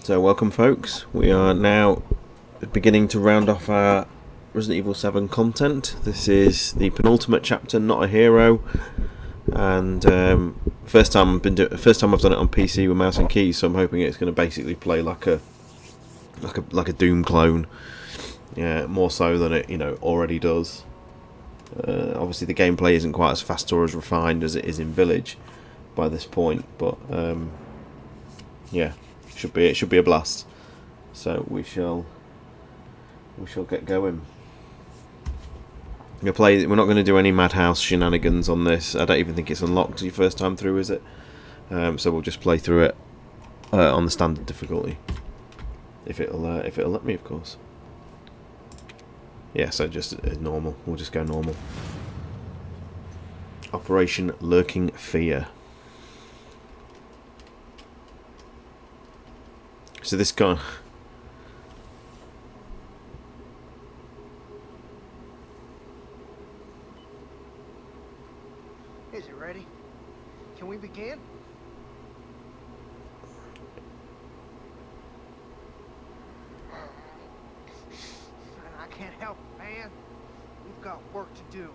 So welcome folks, we are now beginning to round off our Resident Evil 7 content. This is the penultimate chapter, Not a Hero, and first time I've done it on PC with mouse and keys, so I'm hoping it's going to basically play like a Doom clone, yeah, more so than it already does. Obviously the gameplay isn't quite as fast or as refined as it is in Village by this point, but yeah. It should be a blast. So we shall get going. We're not going to do any Madhouse shenanigans on this. I don't even think it's unlocked your first time through, is it? So we'll just play through it on the standard difficulty, if it'll let me, of course. Yeah, so just as normal. We'll just go normal. Operation Lurking Fear. So this guy... Is it ready? Can we begin? I can't help it, man. We've got work to do.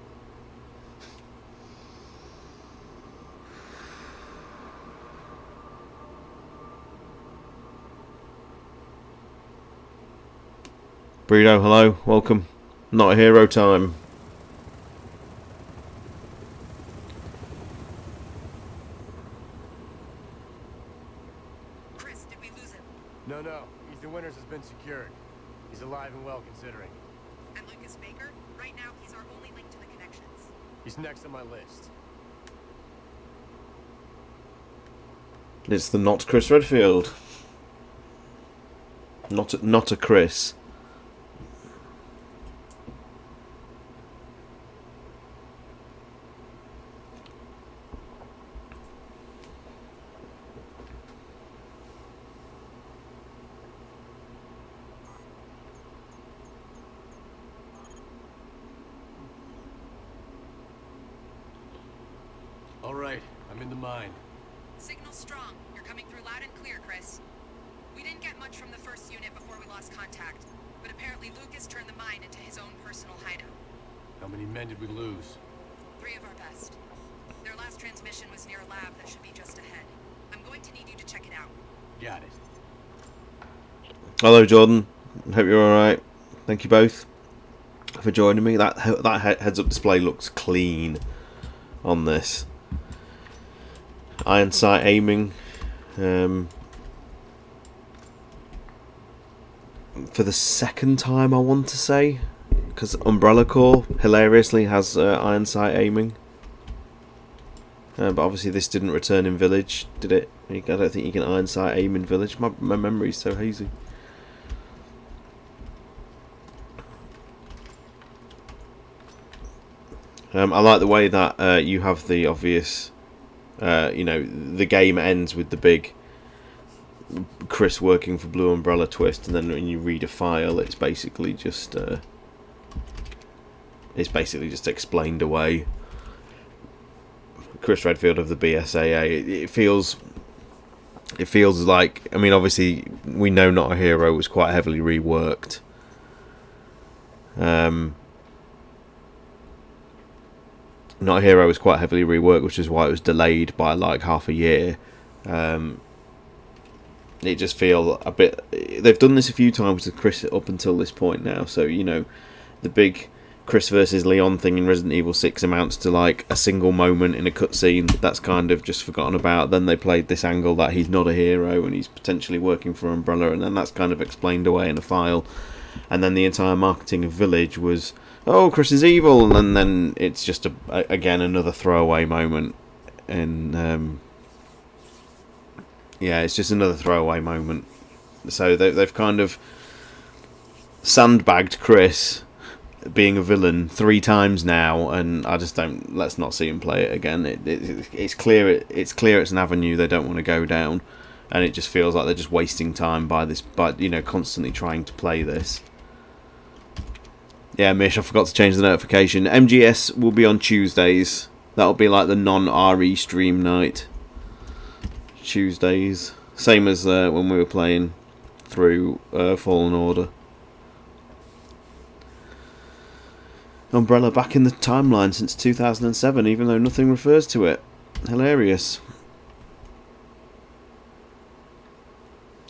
Burrito, hello, welcome. Not a hero time. Chris, did we lose him? No. Ethan Winters has been secured. He's alive and well, considering. And Lucas Baker? Right now, he's our only link to the connections. He's next on my list. It's the not Chris Redfield. Not a Chris. All right, I'm in the mine. Signal strong. You're coming through loud and clear, Chris. We didn't get much from the first unit before we lost contact, but apparently Lucas turned the mine into his own personal hideout. How many men did we lose? 3 of our best. Their last transmission was near a lab that should be just ahead. I'm going to need you to check it out. Got it. Hello Jordan, hope you're alright. Thank you both for joining me. That heads-up display looks clean on this. Iron sight aiming. For the second time, I want to say, because Umbrella Corps hilariously has iron sight aiming, but obviously this didn't return in Village, did it? I don't think you can iron sight aim in Village. My memory's so hazy. I like the way that you have the obvious, the game ends with the big Chris working for Blue Umbrella twist, and then when you read a file, it's basically just explained away. Chris Redfield of the BSAA. It feels like, I mean, obviously we know Not a Hero was quite heavily reworked. Not a Hero was quite heavily reworked, which is why it was delayed by like half a year. It just feels a bit... They've done this a few times with Chris up until this point now, so, the big Chris versus Leon thing in Resident Evil 6 amounts to like a single moment in a cutscene that's kind of just forgotten about. Then they played this angle that he's not a hero and he's potentially working for Umbrella, and then that's kind of explained away in a file. And then the entire marketing of Village was, oh, Chris is evil, and then it's just again another throwaway moment. And yeah, it's just another throwaway moment. So they've kind of sandbagged Chris being a villain 3 times now, and I just don't. Let's not see him play it again. It's clear. It's clear it's an avenue they don't want to go down, and it just feels like they're just wasting time by constantly trying to play this. Yeah, Mish, I forgot to change the notification. MGS will be on Tuesdays. That'll be like the non-RE stream night. Tuesdays. Same as when we were playing through Fallen Order. Umbrella back in the timeline since 2007, even though nothing refers to it. Hilarious.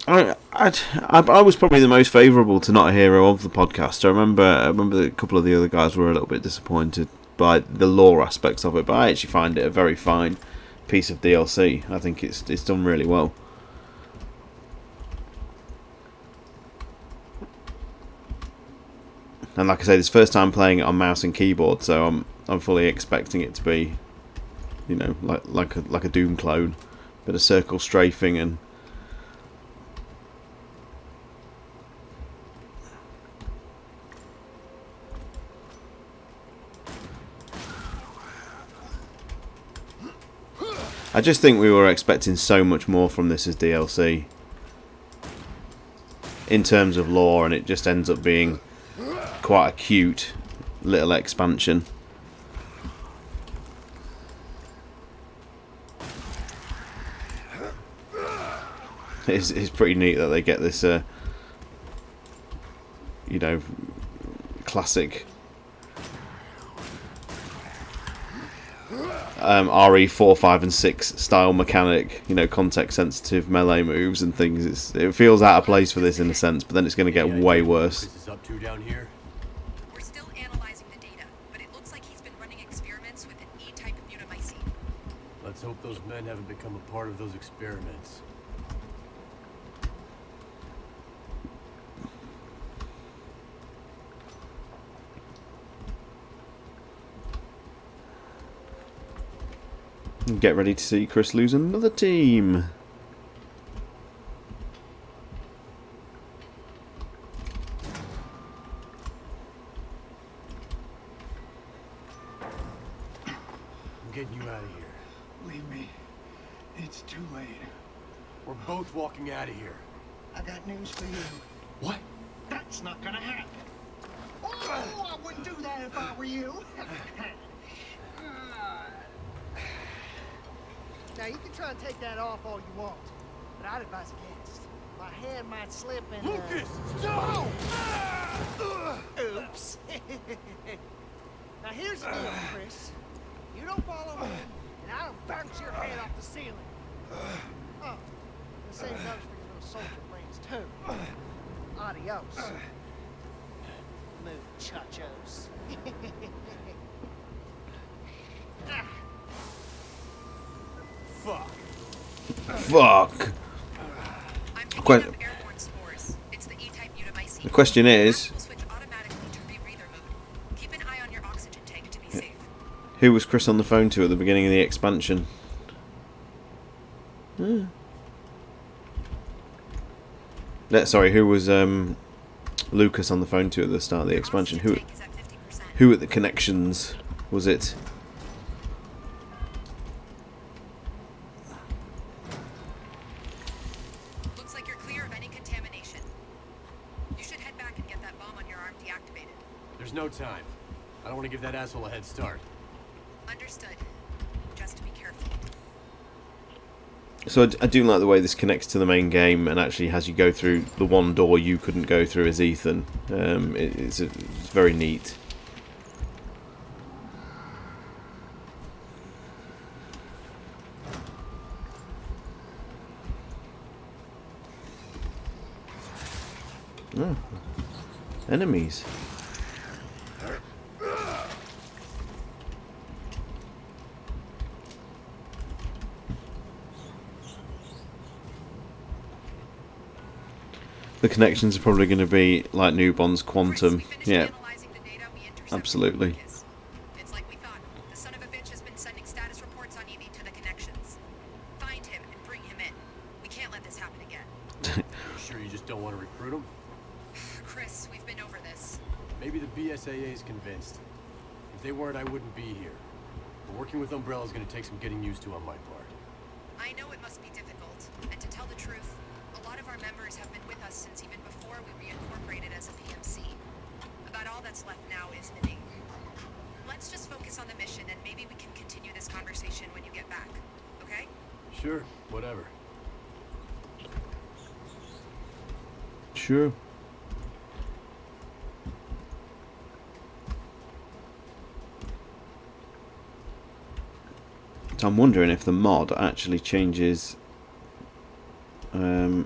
I was probably the most favourable to Not a Hero of the podcast. I remember a couple of the other guys were a little bit disappointed by the lore aspects of it, but I actually find it a very fine piece of DLC. I think it's done really well. And like I say, this first time playing it on mouse and keyboard, so I'm fully expecting it to be, you know, like a Doom clone, bit of circle strafing and. I just think we were expecting so much more from this as DLC in terms of lore, and it just ends up being quite a cute little expansion. It's pretty neat that they get this, you know, classic RE 4, 5 and 6 style mechanic, you know, context sensitive melee moves and things. It feels out of place for this in a sense, but then it's going to get way worse. This is up to down here. We're still analyzing the data, but it looks like he's been running experiments with an E-type immunomycete. Let's hope those men haven't become a part of those experiments. Get ready to see Chris lose another team. I'm getting you out of here. Leave me. It's too late. We're both walking out of here. I got news for you. What? That's not gonna happen. Oh, I wouldn't do that if I were you. Now, you can try and take that off all you want, but I'd advise against. My hand might slip and... Lucas! Oh! Oops. Now, here's the deal, Chris. You don't follow me, and I don't bounce your head off the ceiling. Oh, the same goes for your little soldier friends, too. Adios. Muchachos. Fuck. Fuck. I'm picking Que- up airborne spores. It's the E-type immunomycete. The question is, Will switch automatically to rebreather mode. Keep an eye on your oxygen tank to be safe. who was Chris on the phone to at the beginning of the expansion? Sorry, who was Lucas on the phone to at the start of the expansion? Oxygen tank is at 50%. Who at the connections was it? Looks like you're clear of any contamination. You should head back and get that bomb on your arm deactivated. There's no time. I don't want to give that asshole a head start. Understood. Just be careful. So I do like the way this connects to the main game and actually has you go through the one door you couldn't go through as Ethan. It's very neat. Oh. Enemies. The connections are probably going to be like Newbon's Quantum. Yeah, absolutely. It's like we thought. The son of a bitch has been sending status reports on Evie to the connections. Find him and bring him in. We can't let this happen again. You sure you just don't want to recruit him? Chris, we've been over this. Maybe the BSAA is convinced. If they weren't, I wouldn't be here. But working with Umbrella is going to take some getting used to on my part. I know it must be difficult, and to tell the truth, a lot of our members have been with us since even before we reincorporated as a PMC. About all that's left now is the name. Let's just focus on the mission, and maybe we can continue this conversation when you get back, okay? Sure, whatever. Sure. So I'm wondering if the mod actually changes to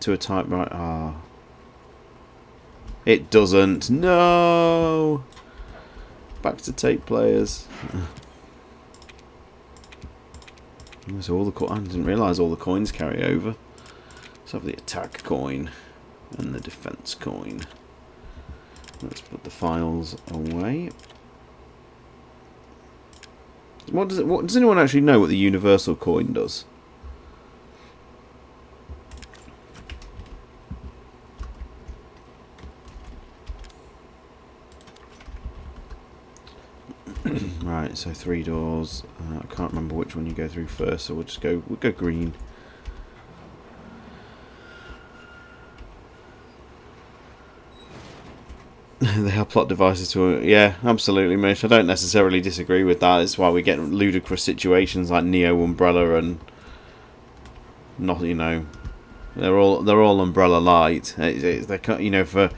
a typewriter. Ah, it doesn't. No. Back to tape players. So all the I didn't realise all the coins carry over. Let's have the attack coin and the defense coin. Let's put the files away. What does anyone actually know what the universal coin does? Right, so 3 doors. I can't remember which one you go through first, so we'll go green. They have plot devices to... Yeah, absolutely, Mish. I don't necessarily disagree with that. It's why we get ludicrous situations like Neo Umbrella and... Not, you know... They're all Umbrella light. They, you know, for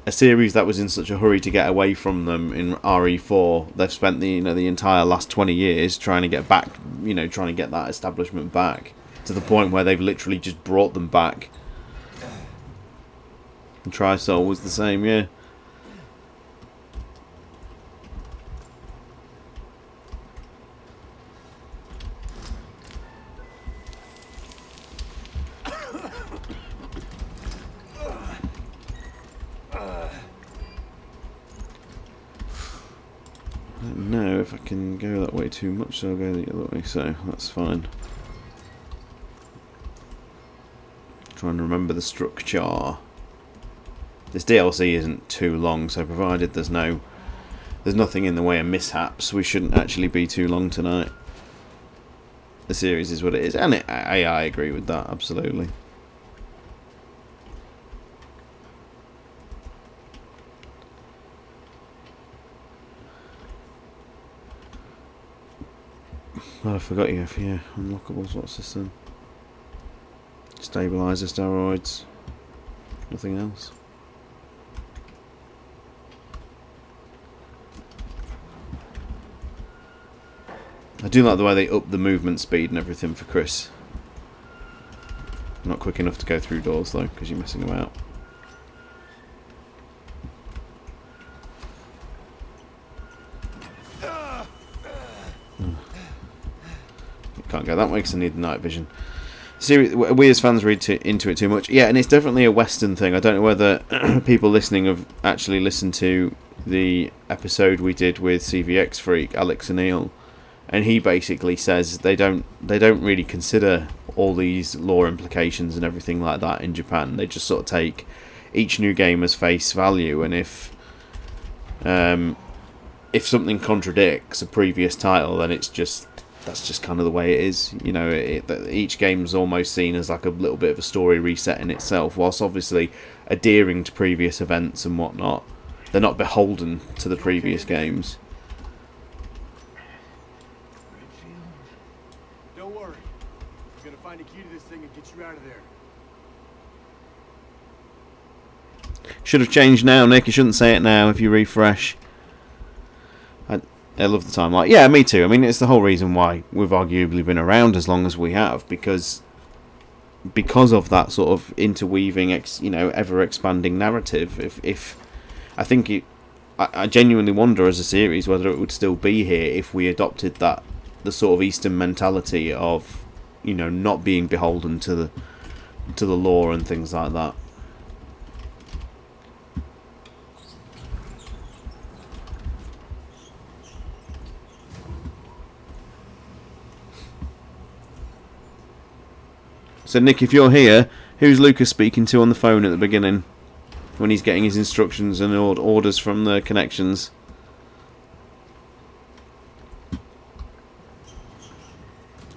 a series that was in such a hurry to get away from them in RE4, they've spent the entire last 20 years trying to get back, trying to get that establishment back to the point where they've literally just brought them back. And Trisol was the same, yeah. I don't know if I can go that way too much, so I'll go the other way, so that's fine. Trying to remember the structure. This DLC isn't too long, so provided there's nothing in the way of mishaps, we shouldn't actually be too long tonight. The series is what it is, and I agree with that, absolutely. Oh, I forgot you have here. Unlockables, what's this then? Stabilizer, steroids. Nothing else. I do like the way they up the movement speed and everything for Chris. Not quick enough to go through doors though, because you're messing about. Can't go that way because I need the night vision. We as fans read into it too much. Yeah, and it's definitely a Western thing. I don't know whether people listening have actually listened to the episode we did with CVX Freak, Alex O'Neill, and he basically says they don't really consider all these lore implications and everything like that in Japan. They just sort of take each new game as face value, and if something contradicts a previous title, then that's just kind of the way it is. Each game's almost seen as like a little bit of a story reset in itself, whilst obviously adhering to previous events and whatnot. They're not beholden to the previous games. Don't worry. I'm gonna find a key to this thing and get you out of there. Should have changed now, Nick. You shouldn't say it now if you refresh. I love the timeline. Yeah, me too. I mean, it's the whole reason why we've arguably been around as long as we have, because of that sort of interweaving, ever expanding narrative. If I think I genuinely wonder as a series whether it would still be here if we adopted the sort of Eastern mentality of, not being beholden to the law and things like that. So Nick, if you're here, who's Lucas speaking to on the phone at the beginning when he's getting his instructions and orders from the connections?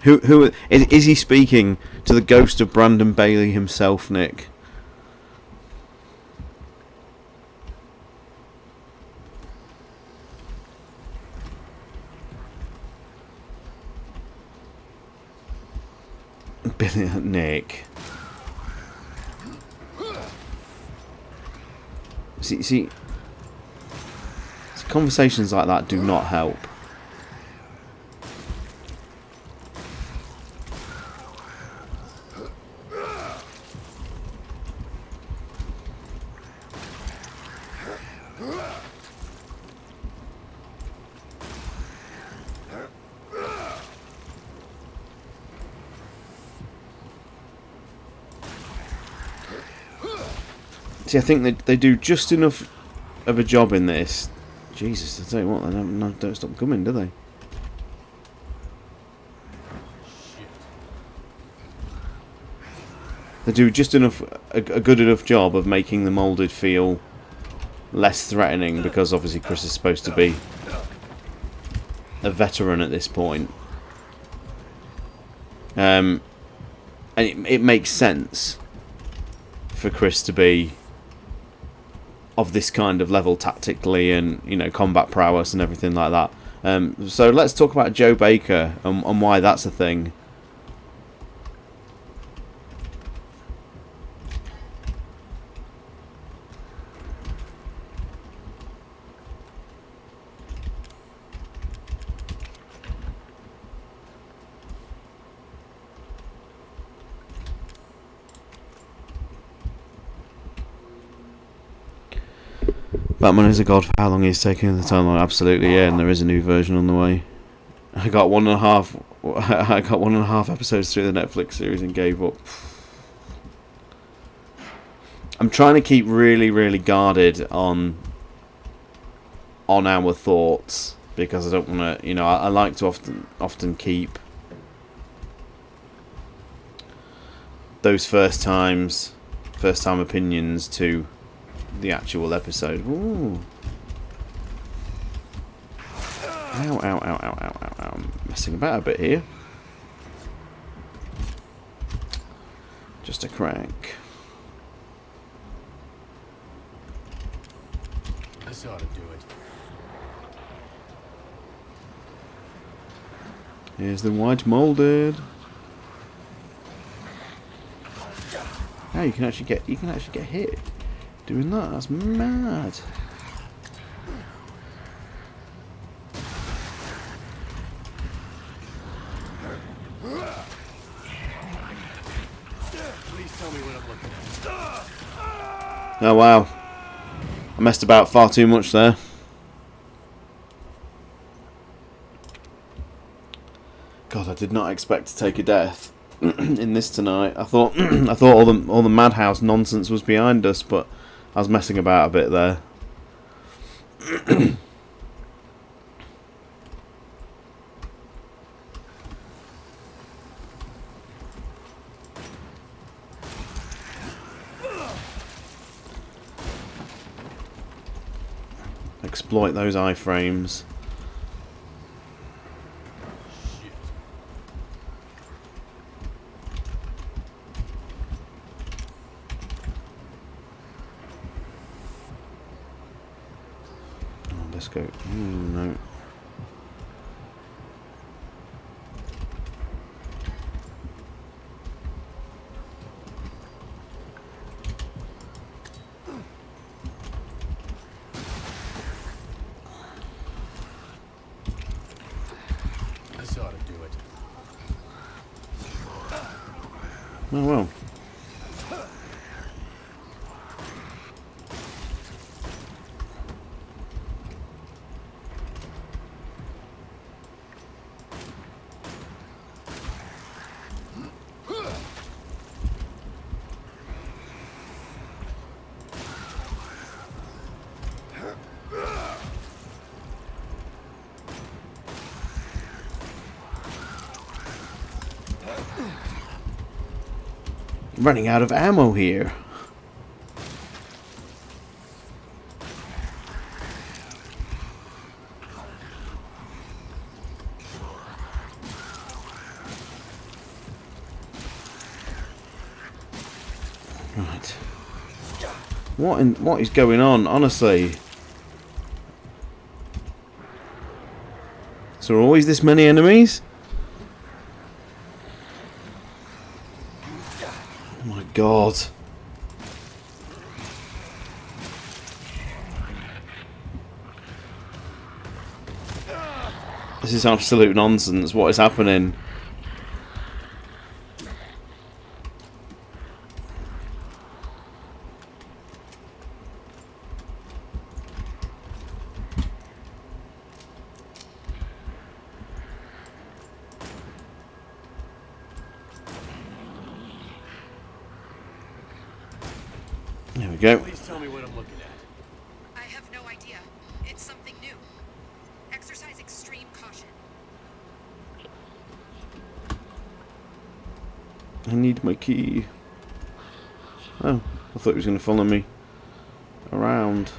Who is he speaking to? The ghost of Brandon Bailey himself, Nick? Nick. See, conversations like that do not help. See, I think they do just enough of a job in this. Jesus, I tell you what, they don't stop coming, do they? They do just enough, a good enough job of making the moulded feel less threatening, because obviously Chris is supposed to be a veteran at this point. And it makes sense for Chris to be of this kind of level tactically, and combat prowess and everything like that. So let's talk about Joe Baker and why that's a thing. Batman is a god for how long he's taken the time on. Absolutely, yeah, and there is a new version on the way. I got 1.5 episodes through the Netflix series and gave up. I'm trying to keep really, really guarded on our thoughts, because I don't want to. I like to often keep those first time opinions to the actual episode. Ooh. Ow, ow, ow, ow, ow, ow, ow. I'm messing about a bit here. Just a crank. This ought to do it. Here's the white molded. Oh, you can actually get hit doing that. That's mad. Please tell me what I'm looking at. Oh wow. I messed about far too much there. God, I did not expect to take a death in this tonight. I thought all the madhouse nonsense was behind us, but I was messing about a bit there. Exploit those iframes. Let's go. No. This ought to do it. Oh well. Running out of ammo here. Right. What is going on, honestly? So are always this many enemies? God. This is absolute nonsense. What is happening? There we go. Please tell me what I'm looking at. I have no idea. It's something new. Exercise extreme caution. I need my key. Oh, I thought he was going to follow me around.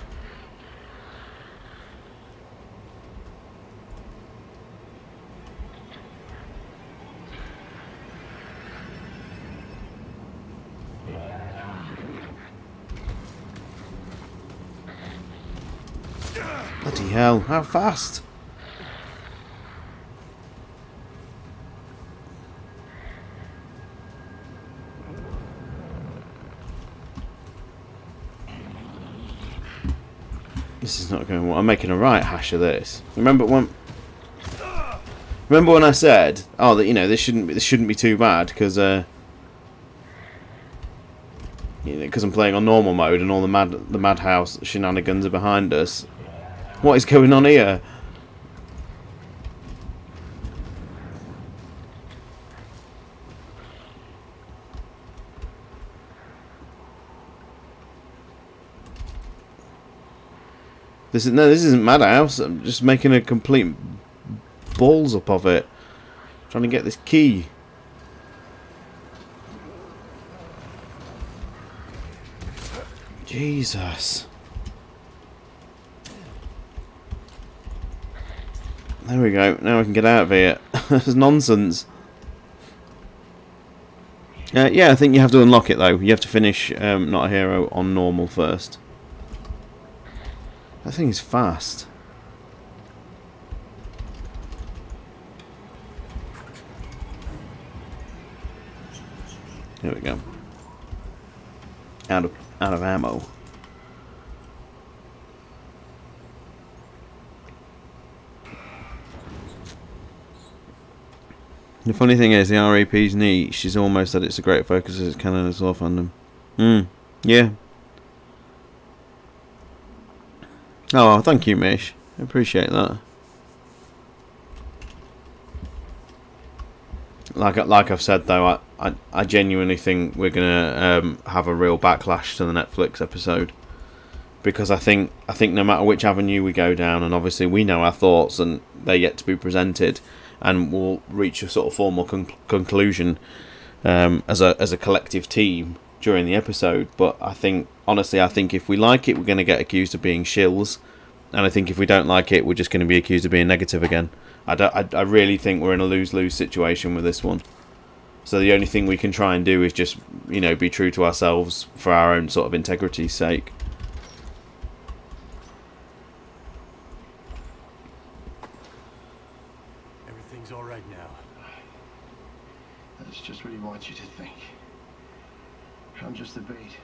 Bloody hell, how fast? This is not going well. I'm making a right hash of this. Remember when I said, oh, that this shouldn't be too bad because because I'm playing on normal mode and all the madhouse shenanigans are behind us. What is going on here? This isn't madhouse. I'm just making a complete balls up of it, trying to get this key. Jesus. There we go. Now we can get out of here. This is nonsense. Yeah, I think you have to unlock it though. You have to finish Not a Hero on normal first. That thing is fast. Here we go. Out of ammo. The funny thing is, the RAP's neat. She's almost said it's a great focus as it's canon as well fandom. Yeah. Oh, well, thank you, Mish. I appreciate that. Like I've said though, I genuinely think we're gonna have a real backlash to the Netflix episode, because I think no matter which avenue we go down, and obviously we know our thoughts and they're yet to be presented, and we'll reach a sort of formal conclusion as a collective team during the episode. But honestly, I think if we like it, we're going to get accused of being shills, and I think if we don't like it, we're just going to be accused of being negative again. I really think we're in a lose-lose situation with this one. So the only thing we can try and do is just, be true to ourselves for our own sort of integrity's sake. Everything's all right now. That's just what he wants you to think. I'm just the bait,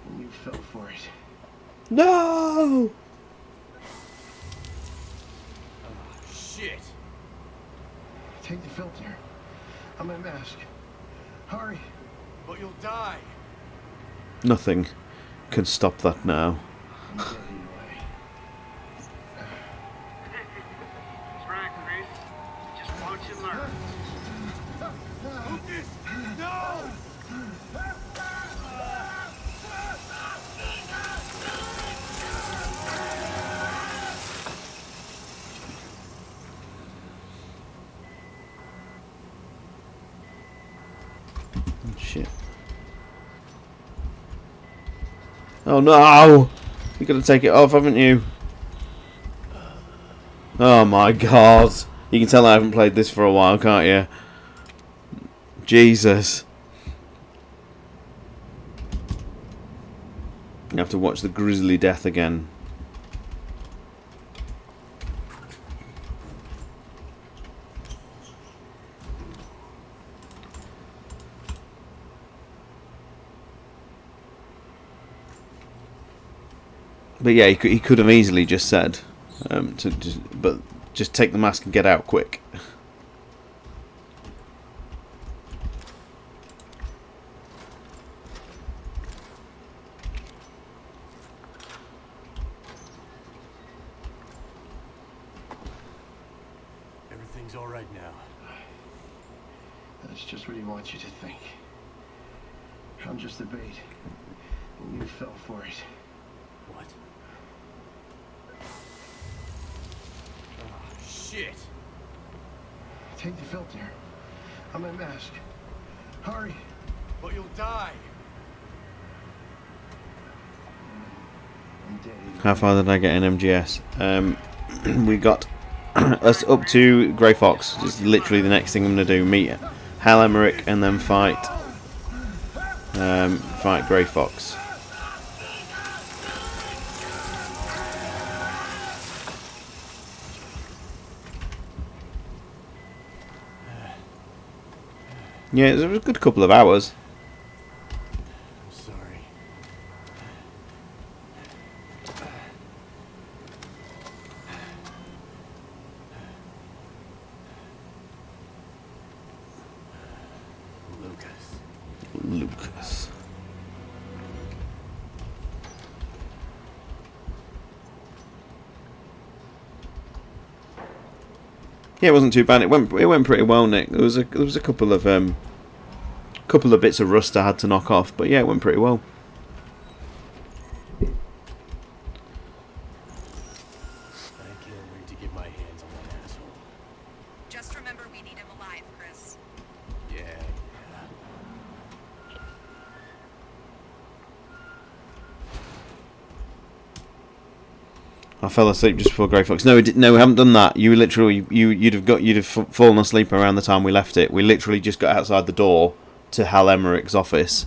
and you fell for it. No! Shit! Take the filter. On my mask. Hurry. But you'll die. Nothing can stop that now. I'm dead anyway. That's right, Chris. Just watch and learn. Lucas! No! Shit. Oh no! You've got to take it off, haven't you? Oh my god. You can tell I haven't played this for a while, can't you? Jesus. You have to watch the grisly death again. But yeah, he could have easily just said, but just take the mask and get out quick. Everything's all right now. That's just what he wants you to think. I'm just the bait, and you fell for it. What? Oh, shit! Take the filter. I'm a mask. Hurry. But you'll die. I'm dead. How far did I get in MGS? We got us up to Grey Fox. Just literally the next thing I'm going to do. Meet Hal Emmerich and then fight Grey Fox. Yeah, it was a good couple of hours. I'm sorry. Lucas. Yeah, it wasn't too bad. It went pretty well, Nick. There was a couple of bits of rust I had to knock off, but yeah, it went pretty well. I can't wait to get my hands on that asshole. Just remember we need him alive, Chris. Yeah. I fell asleep just before Grey Fox. No, no, we haven't done that. You literally, you'd have fallen asleep around the time we left it. We literally just got outside the door to Hal Emmerich's office.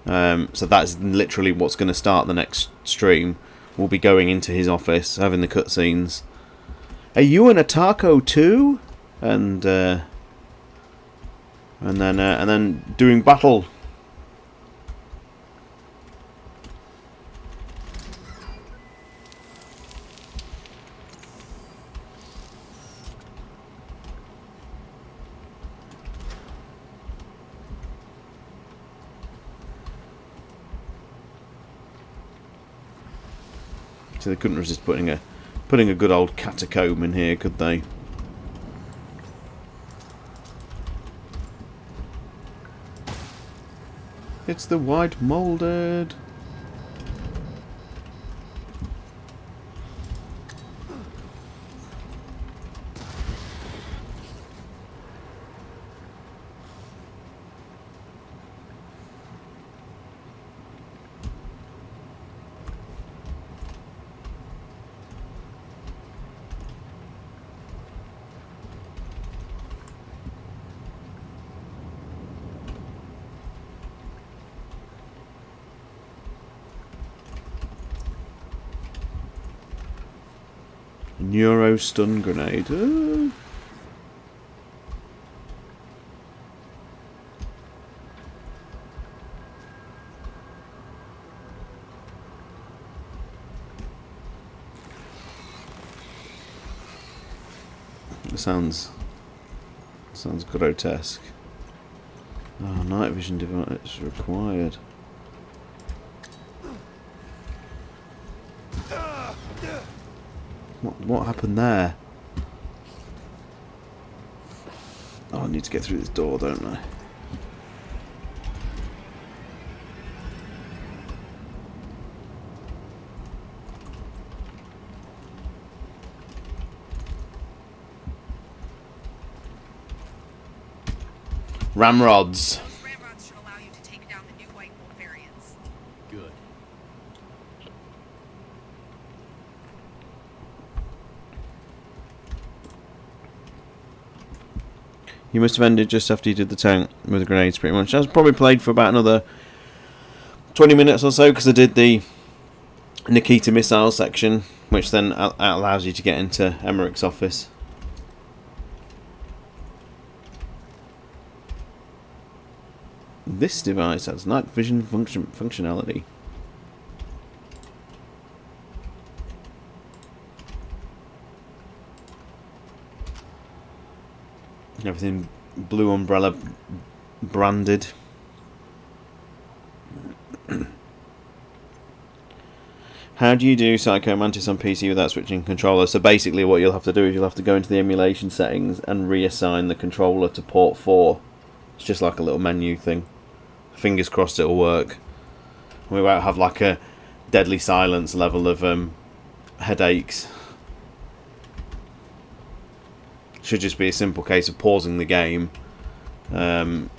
So that's literally what's going to start the next stream. We'll be going into his office, having the cutscenes. Are you in a taco too? And then doing battle. So they couldn't resist putting a good old catacomb in here, could they? It's the white molded. Neuro stun grenade. It sounds grotesque. Oh, night vision device required. What happened there? Oh, I need to get through this door, don't I? Ramrods. Those ramrods should allow you to take down the new white mold variants. Good. You must have ended just after you did the tank with the grenades, pretty much. I was probably played for about another 20 minutes or so, because I did the Nikita missile section, which then allows you to get into Emmerich's office. This device has night vision functionality. Everything Blue Umbrella branded. How do you do Psycho Mantis on PC without switching controller? So basically what you'll have to do is you'll have to go into the emulation settings and reassign the controller to port 4. It's just like a little menu thing. Fingers crossed it'll work. We won't have like a deadly silence level of headaches. Should just be a simple case of pausing the game, going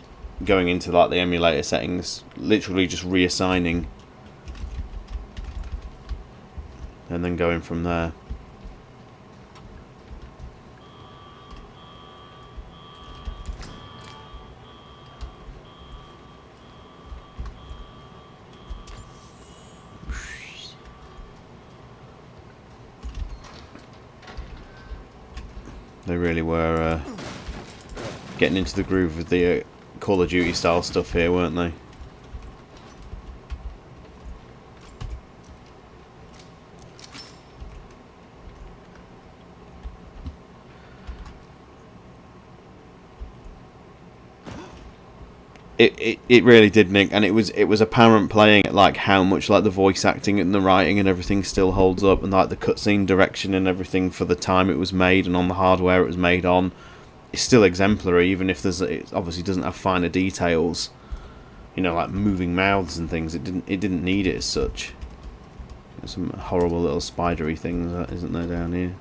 into like the emulator settings, literally just reassigning, and then going from there. They really were getting into the groove of the Call of Duty style stuff here, weren't they? It really did, Nick, and it was apparent playing it, like how much like the voice acting and the writing and everything still holds up, and like the cutscene direction and everything for the time it was made and on the hardware it was made on, it's still exemplary, even if it obviously doesn't have finer details, you know, like moving mouths and things. It didn't need it as such. There's some horrible little spidery things, isn't there, down here?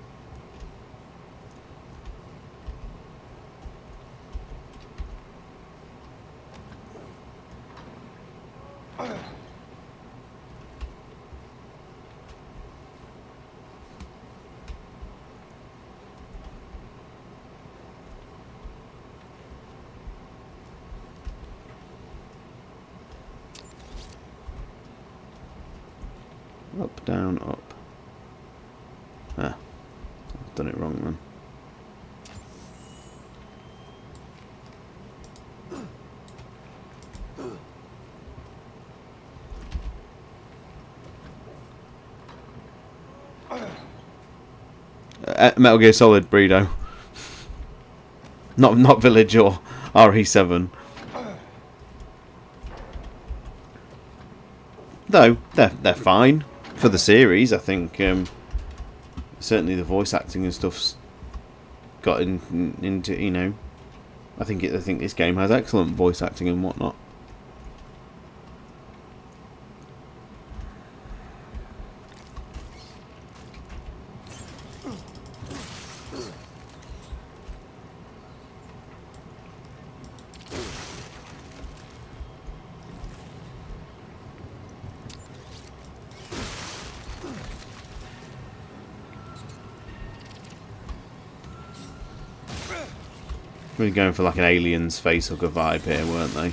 Up, down, up. Ah, I've done it wrong then. Metal Gear Solid, Breedo. Not Village or RE7. Though they're fine for the series. I think certainly the voice acting and stuff's got into, you know. I think this game has excellent voice acting and whatnot. Really going for like an Aliens facehugger vibe here, weren't they?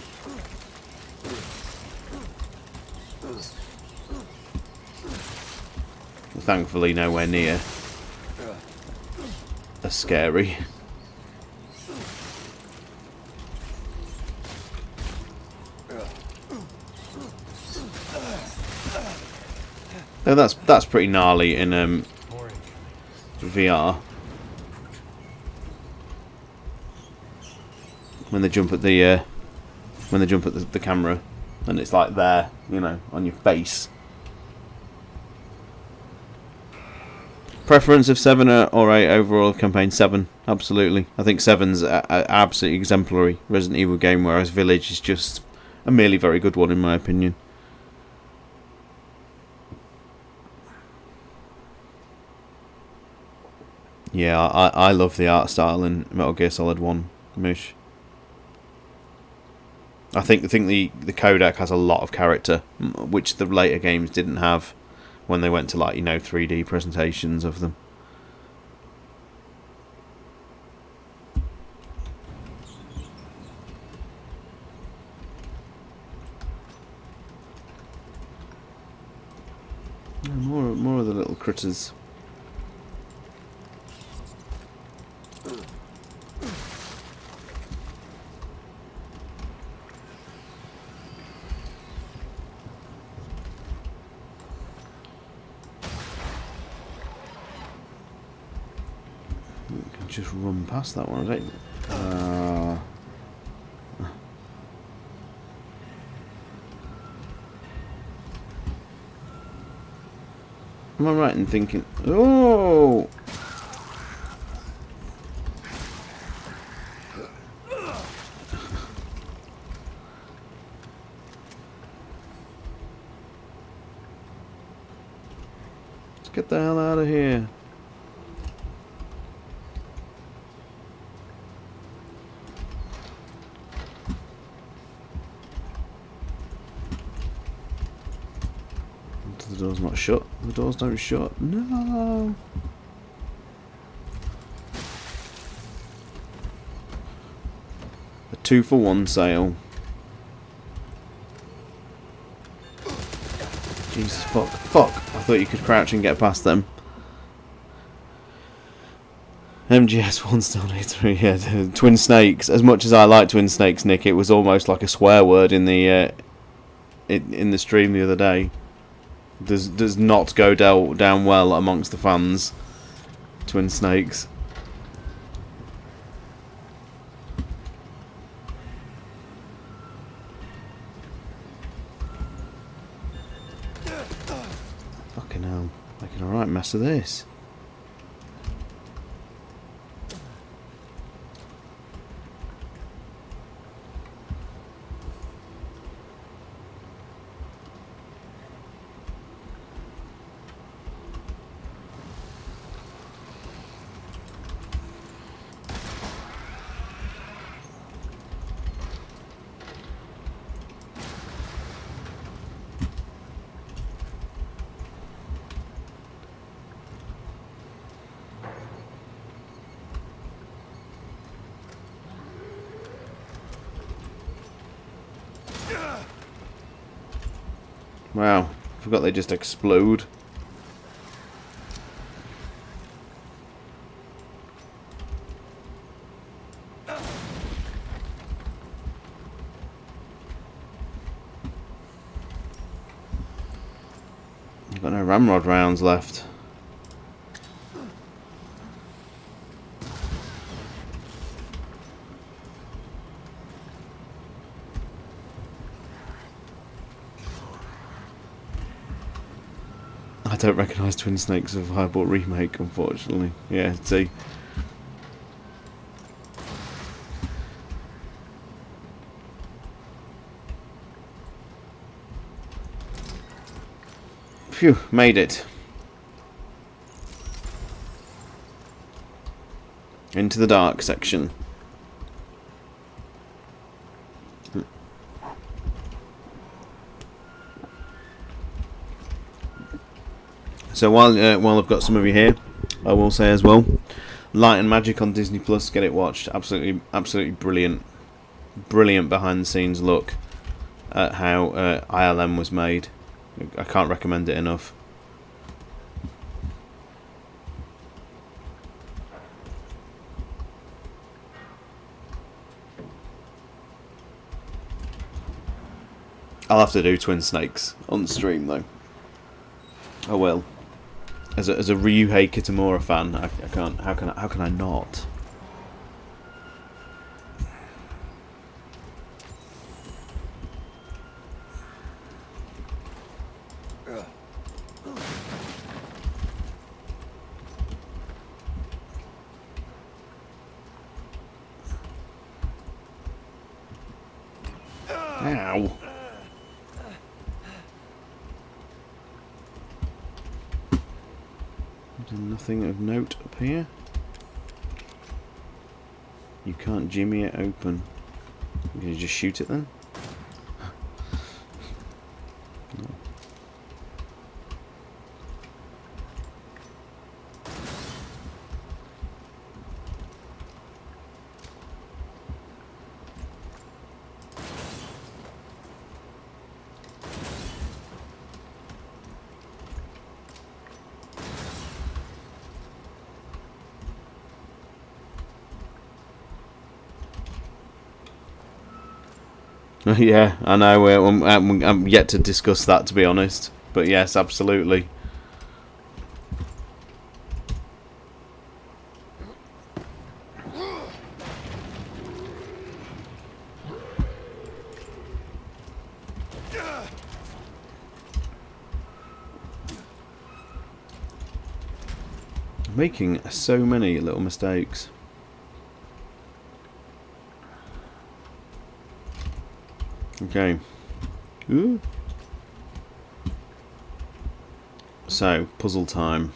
Thankfully nowhere near as scary. No, that's pretty gnarly in VR. When they jump at the camera, and it's like there, you know, on your face. Preference of 7 or 8 overall campaign? 7, absolutely. I think 7's a absolutely exemplary Resident Evil game, whereas Village is just a merely very good one in my opinion. Yeah, I love the art style in Metal Gear Solid 1, Mish. I think the codec has a lot of character, which the later games didn't have when they went to, like, you know, 3D presentations of them. More of the little critters. Just run past that one. Am I right in thinking? Oh! Let's get the hell out of here. The door's not shut. The doors don't shut. No. A 2-for-1 sale. Jesus fuck. Fuck. I thought you could crouch and get past them. MGS 1 still needs 3. Yeah, Twin Snakes. As much as I like Twin Snakes, Nick, it was almost like a swear word in the stream the other day. Does not go down well amongst the fans. Twin Snakes. Fucking hell. Making a right mess of this. Wow, forgot they just explode. I've got no ramrod rounds left. I don't recognise Twin Snakes Survival Remake, unfortunately. Yeah, see. Phew, made it. Into the dark section. So while I've got some of you here, I will say as well, Light and Magic on Disney Plus, get it watched. Absolutely brilliant behind the scenes look at how ILM was made. I can't recommend it enough. I'll have to do Twin Snakes on the stream though. I will. As a Ryuhei Kitamura fan, I can't. How can I not? Ow. Nothing of note up here. You can't jimmy it open. Can you just shoot it then? No. Yeah, I know. I'm yet to discuss that, to be honest. But yes, absolutely. Making so many little mistakes. Okay. Ooh. So, puzzle time.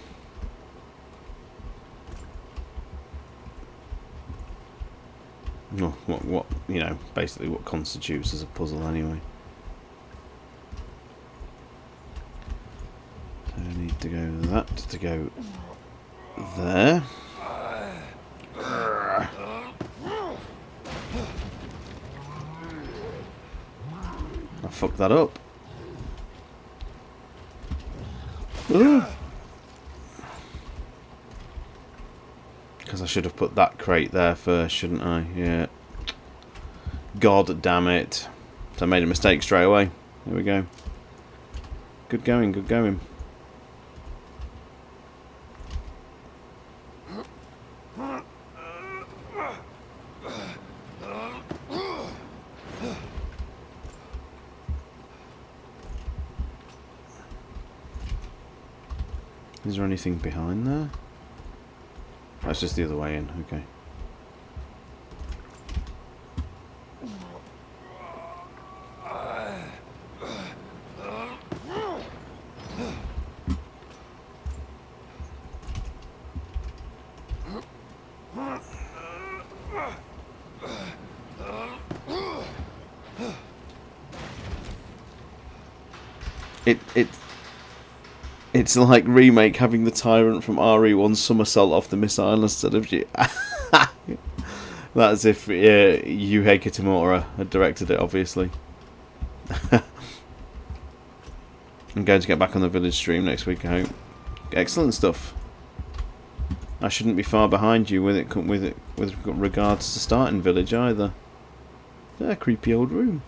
Oh, what, you know, basically what constitutes as a puzzle anyway. So I need to go that to go there. I fucked that up. Because I should have put that crate there first, shouldn't I? Yeah. God damn it. So I made a mistake straight away. There we go. Good going, good going. Is there anything behind there? That's just the other way in, okay. It's like Remake having the Tyrant from RE1 somersault off the missile instead of you. That's if Yuhei Kitamura had directed it, obviously. I'm going to get back on the village stream next week, I hope. Excellent stuff. I shouldn't be far behind you with regards to starting village either. Yeah, creepy old room.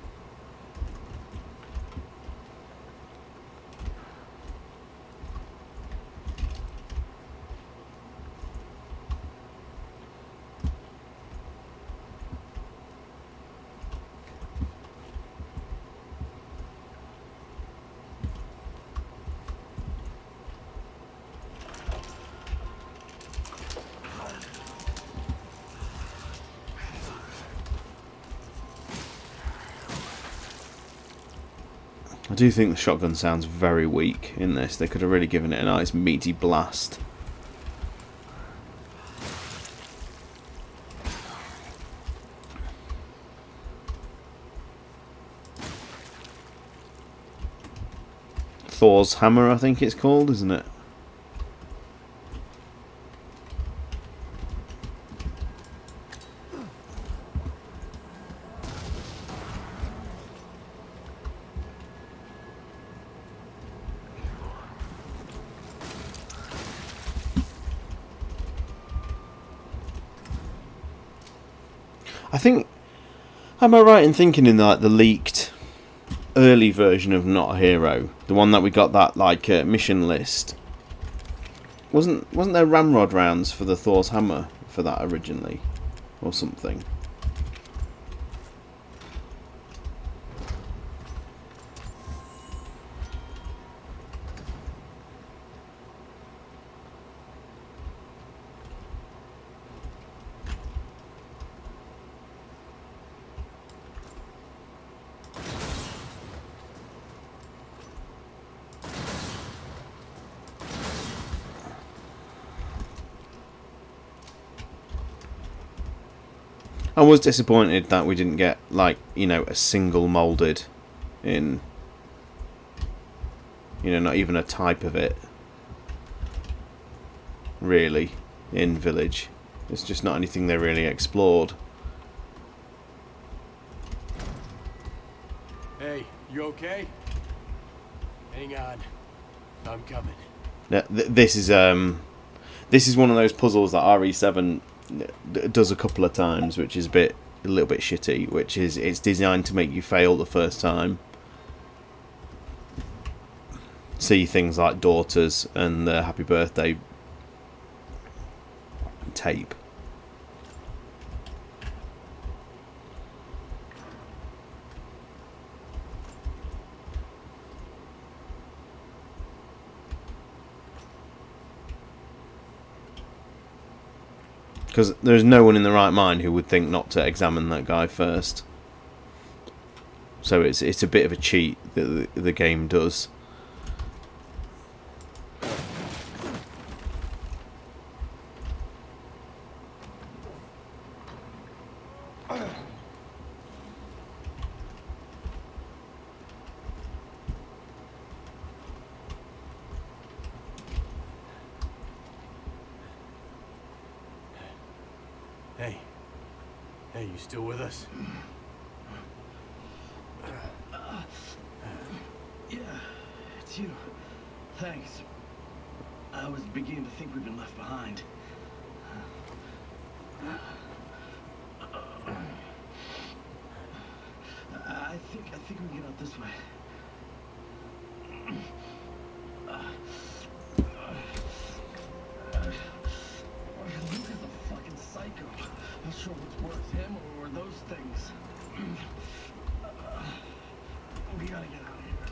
I do think the shotgun sounds very weak in this. They could have really given it a nice meaty blast. Thor's hammer, I think it's called, isn't it? I think, am I right in thinking in like the leaked early version of Not a Hero, the one that we got that like mission list, wasn't there ramrod rounds for the Thor's hammer for that originally, or something? I was disappointed that we didn't get, like, you know, a single moulded in, you know, not even a type of it, really, in Village. It's just not anything they really explored. Hey, you okay? Hang on. I'm coming. Yeah, this is one of those puzzles that RE7 does a couple of times, which is a little bit shitty. Which is, it's designed to make you fail the first time. See things like Daughters and the Happy Birthday tape. Because there's no one in the right mind who would think not to examine that guy first. So it's a bit of a cheat that the game does. Hey, you still with us? Yeah, it's you. Thanks. I was beginning to think we've been left behind. I think we can get out this way. Luke is a fucking psycho. Not sure what's worse, him or those things. We gotta get out of here.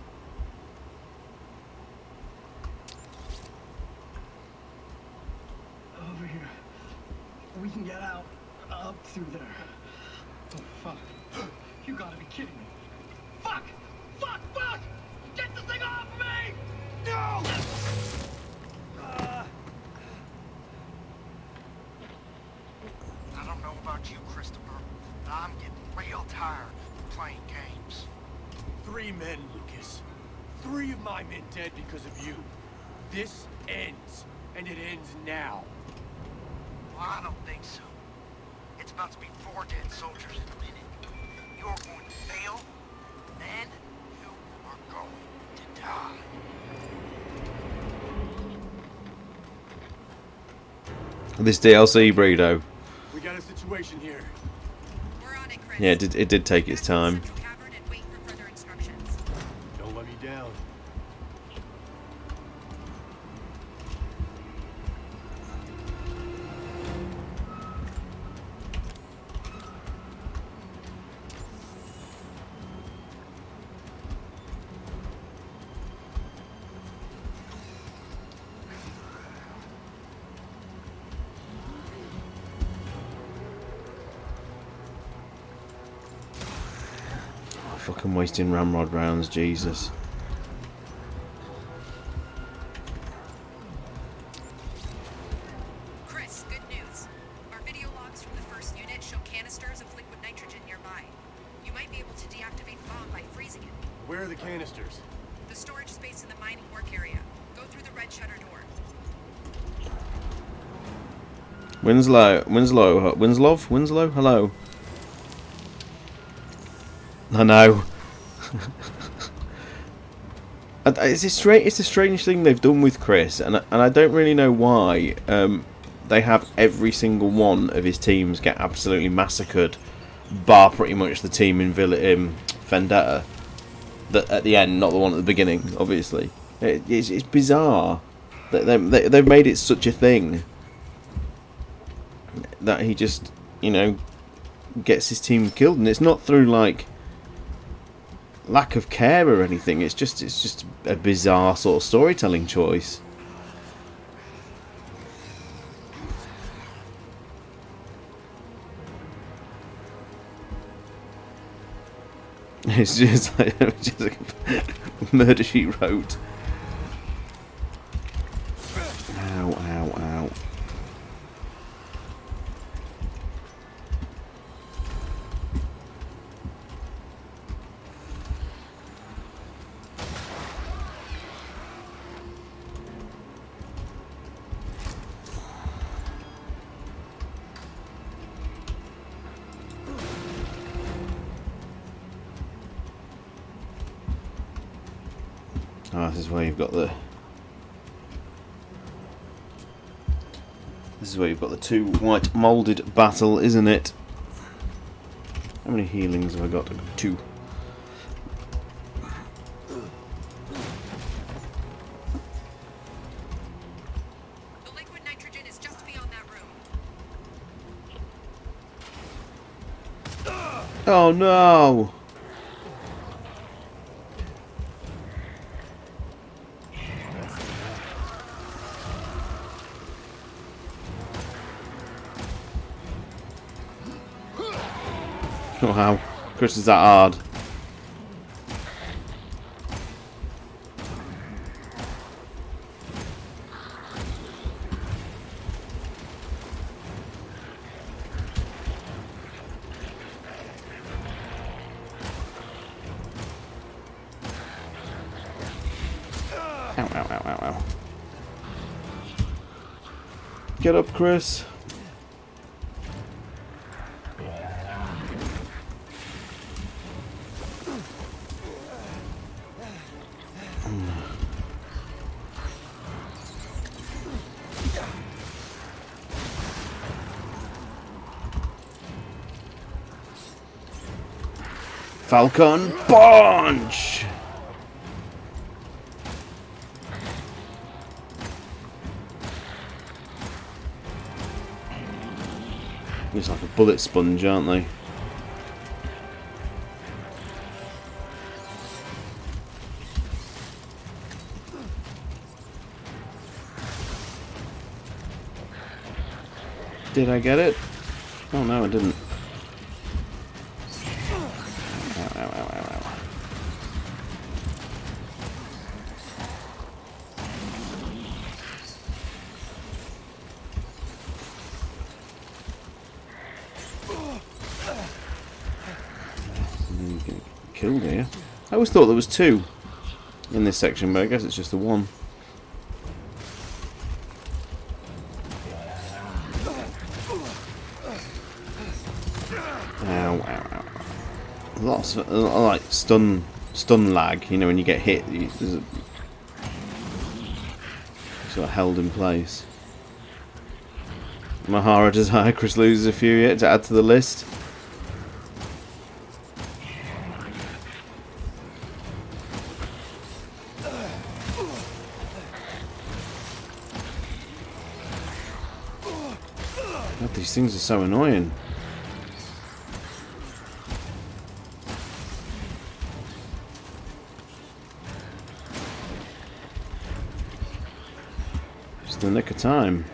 Over here. We can get out. Up through there. Oh, fuck. You gotta be kidding me. Fuck! Fuck! Fuck! Get the thing off me! No! I don't know about you, Christopher, but I'm getting real tired of playing games. 3 men, Lucas. 3 of my men dead because of you. This ends, and it ends now. Well, I don't think so. It's about to be 4 dead soldiers in a minute. You're going to fail, then you are going to die. This DLC, Breedo. We got a situation here. We're on it, Chris. Yeah, it did take its time. Central Cavern and wait for further instructions. Don't let me down. Fucking wasting ramrod rounds, Jesus. Chris, good news. Our video logs from the first unit show canisters of liquid nitrogen nearby. You might be able to deactivate the bomb by freezing it. Where are the canisters? The storage space in the mining work area. Go through the red shutter door. Winslow, hello. I know. It's a strange thing they've done with Chris, and I don't really know why. They have every single one of his teams get absolutely massacred, bar pretty much the team in Vendetta. That at the end, not the one at the beginning, obviously. It's bizarre that they've made it such a thing that he just, gets his team killed, and it's not through like lack of care or anything. It's just a bizarre sort of storytelling choice. It's just like Murder She Wrote. Ow, ow, ow. Ah, this is where you've got the. This is where you've got the 2 white moulded battle, isn't it? How many healings have I got? 2. The liquid nitrogen is just beyond that room. Oh no! Wow, Chris is that hard. Ow, ow, ow, ow, ow. Get up, Chris. Falcon Punch! It's like a bullet sponge, aren't they? Did I get it? Oh no, I didn't. Ow, ow, ow, ow, ow. Killed here. I always thought there was two in this section, but I guess it's just the one. Ow, ow, ow. Lots of like stun lag, you know, when you get hit, there's a, sort of held in place. Mahara desire, Chris loses a few yet to add to the list. God, these things are so annoying. Just the nick of time.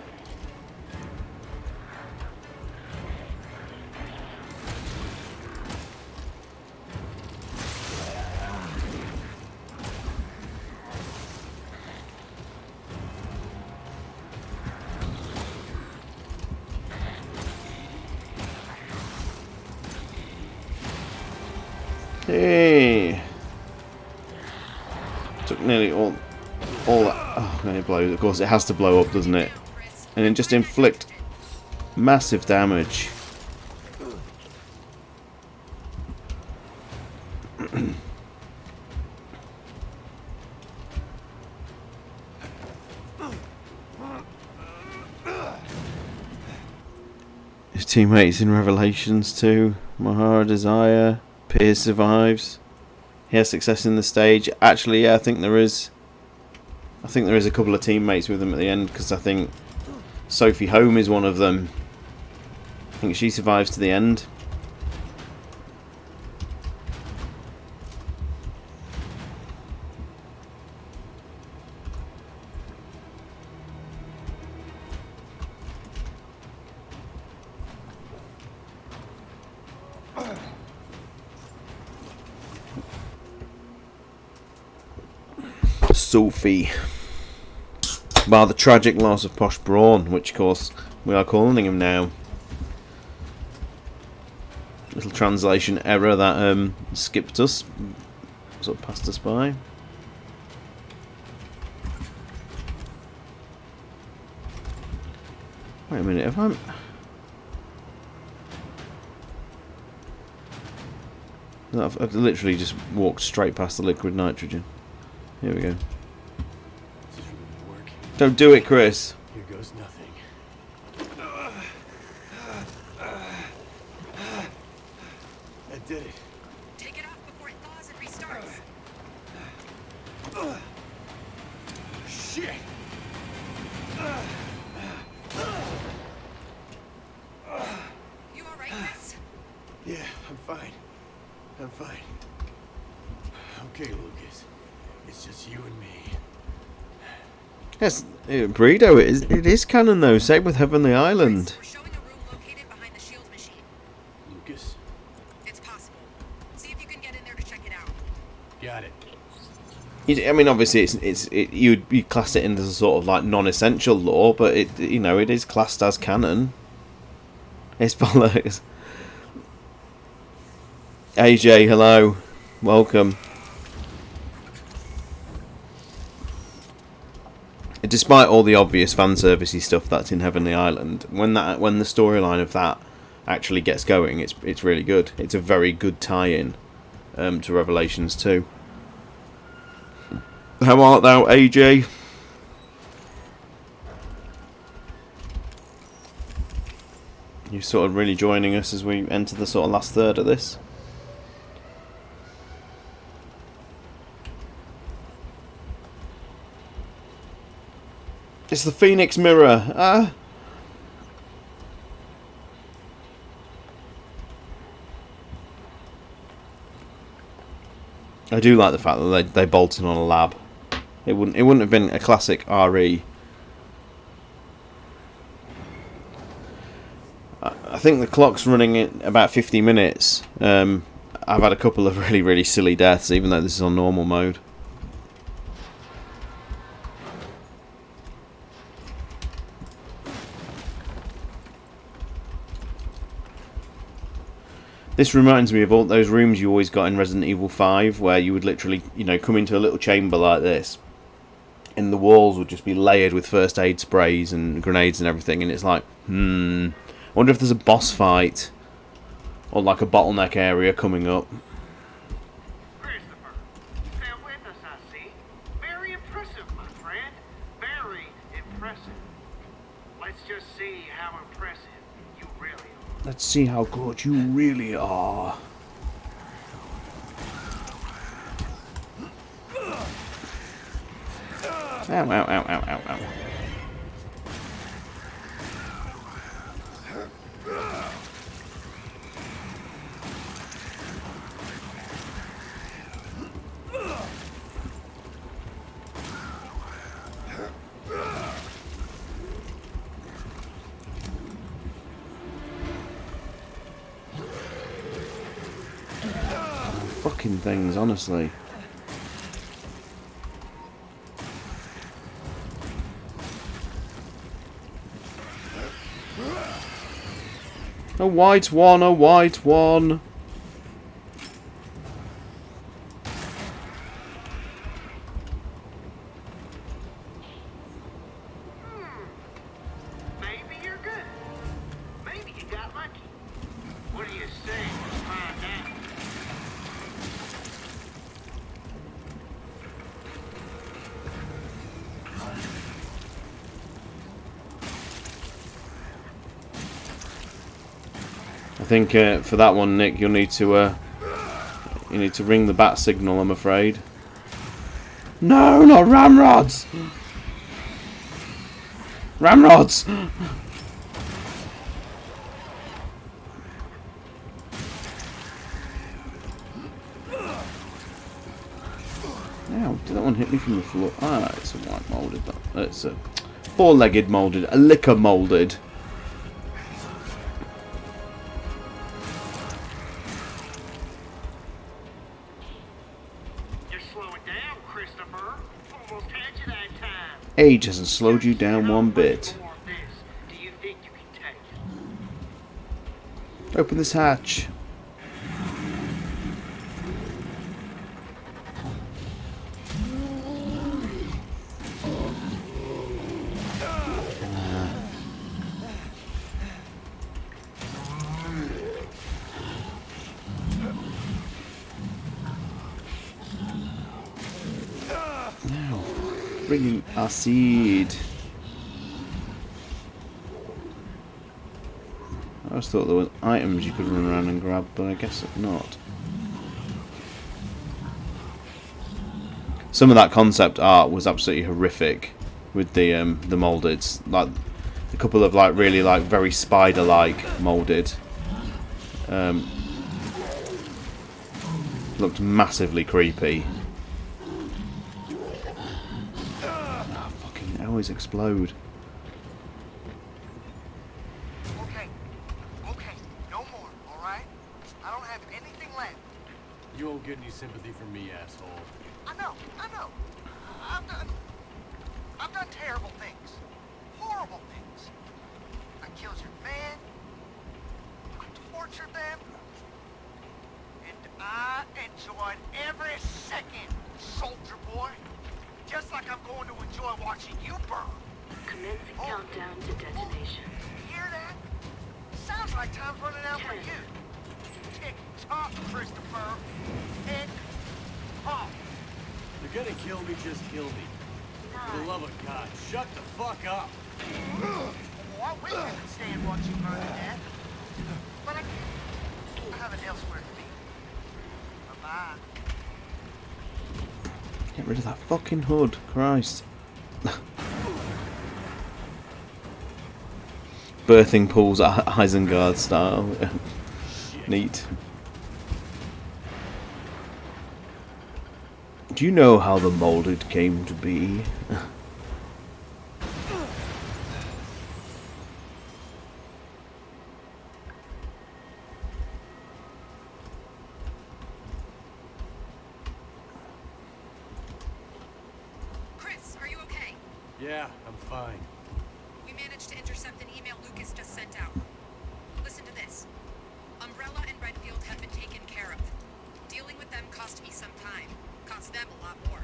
Hey! Took nearly all that. Oh, no, it blows. Of course, it has to blow up, doesn't it? And then just inflict massive damage. His teammates in Revelations 2, Mahara Desire. Piers survives. He has success in the stage. Actually, yeah, I think there is. I think there is a couple of teammates with him at the end, because I think Sophie Home is one of them. I think she survives to the end. Sophie. Bar the tragic loss of Posh Brawn, which of course we are calling him now. Little translation error that skipped us, sort of passed us by. Wait a minute, I've literally just walked straight past the liquid nitrogen. Here we go. Don't do it, Chris. Here goes nothing. I did it. Take it off before it thaws and restarts. Shit! You alright, Chris? Yeah, I'm fine. I'm fine. Okay, Lucas. It's just you and me. Yes, Breedo, it is canon though. Same with Heavenly Island. We're showing a room located behind the shield machine. Lucas? It's I mean, obviously, you'd class it in as a sort of like non-essential lore, but it is classed as canon. It's bollocks. AJ, hello, welcome. Despite all the obvious fan servicey stuff that's in Heavenly Island, when the storyline of that actually gets going, it's really good. It's a very good tie-in to Revelations 2. How art thou, AJ? You're sort of really joining us as we enter the sort of last third of this. It's the Phoenix Mirror. Ah. I do like the fact that they bolted on a lab. It wouldn't have been a classic RE. I think the clock's running at about 50 minutes. I've had a couple of really, really silly deaths, even though this is on normal mode. This reminds me of all those rooms you always got in Resident Evil 5, where you would literally, come into a little chamber like this, and the walls would just be layered with first aid sprays and grenades and everything, and it's like, I wonder if there's a boss fight, or like a bottleneck area coming up. Christopher, still with us, I see. Very impressive, my friend. Very impressive. Let's just see how impressive you really are. Let's see how good you really are. Ow, ow, ow, ow, ow, ow. Fucking things, honestly. A white one, a white one. Maybe you're good. Maybe you got lucky. What do you say? Let's find out. I think for that one, Nick, you'll need to ring the bat signal, I'm afraid. No, not ramrods! Ramrods! Ow, did that one hit me from the floor? Ah, it's a white moulded. It's a four-legged moulded, a liquor moulded. You're slowing down, Christopher. Almost had you that time. Age hasn't slowed you down one bit. More of this. Do you think you can take it? Open this hatch. Bringing acid. I always thought there was items you could run around and grab, but I guess not. Some of that concept art was absolutely horrific with the molded, like a couple of like really like very spider-like molded. Looked massively creepy. Always explode. Okay, no more, all right? I don't have anything left. You won't get any sympathy from me, asshole. I I know. I've done terrible things. Horrible things. I killed your man. I tortured them. And I enjoyed every second, soldier boy. Just like I'm going to enjoy watching you burn. Commencing countdown to detonation. You hear that? Sounds like time's running out for you. Tick tock, Christopher. Tick tock. You're gonna kill me, just kill me. For the love of God, shut the fuck up. Oh, I wish I could stand watching you burn to death. But I can't. I have it elsewhere to be. Bye-bye. Get rid of that fucking hood, Christ. Birthing pools Isengard style. Neat. Do you know how the molded came to be? Chris, are you okay? Yeah, I'm fine. We managed to intercept an email Lucas just sent out. Listen to this. Umbrella and Redfield have been taken care of. Dealing with them cost me some time. Cost them a lot more.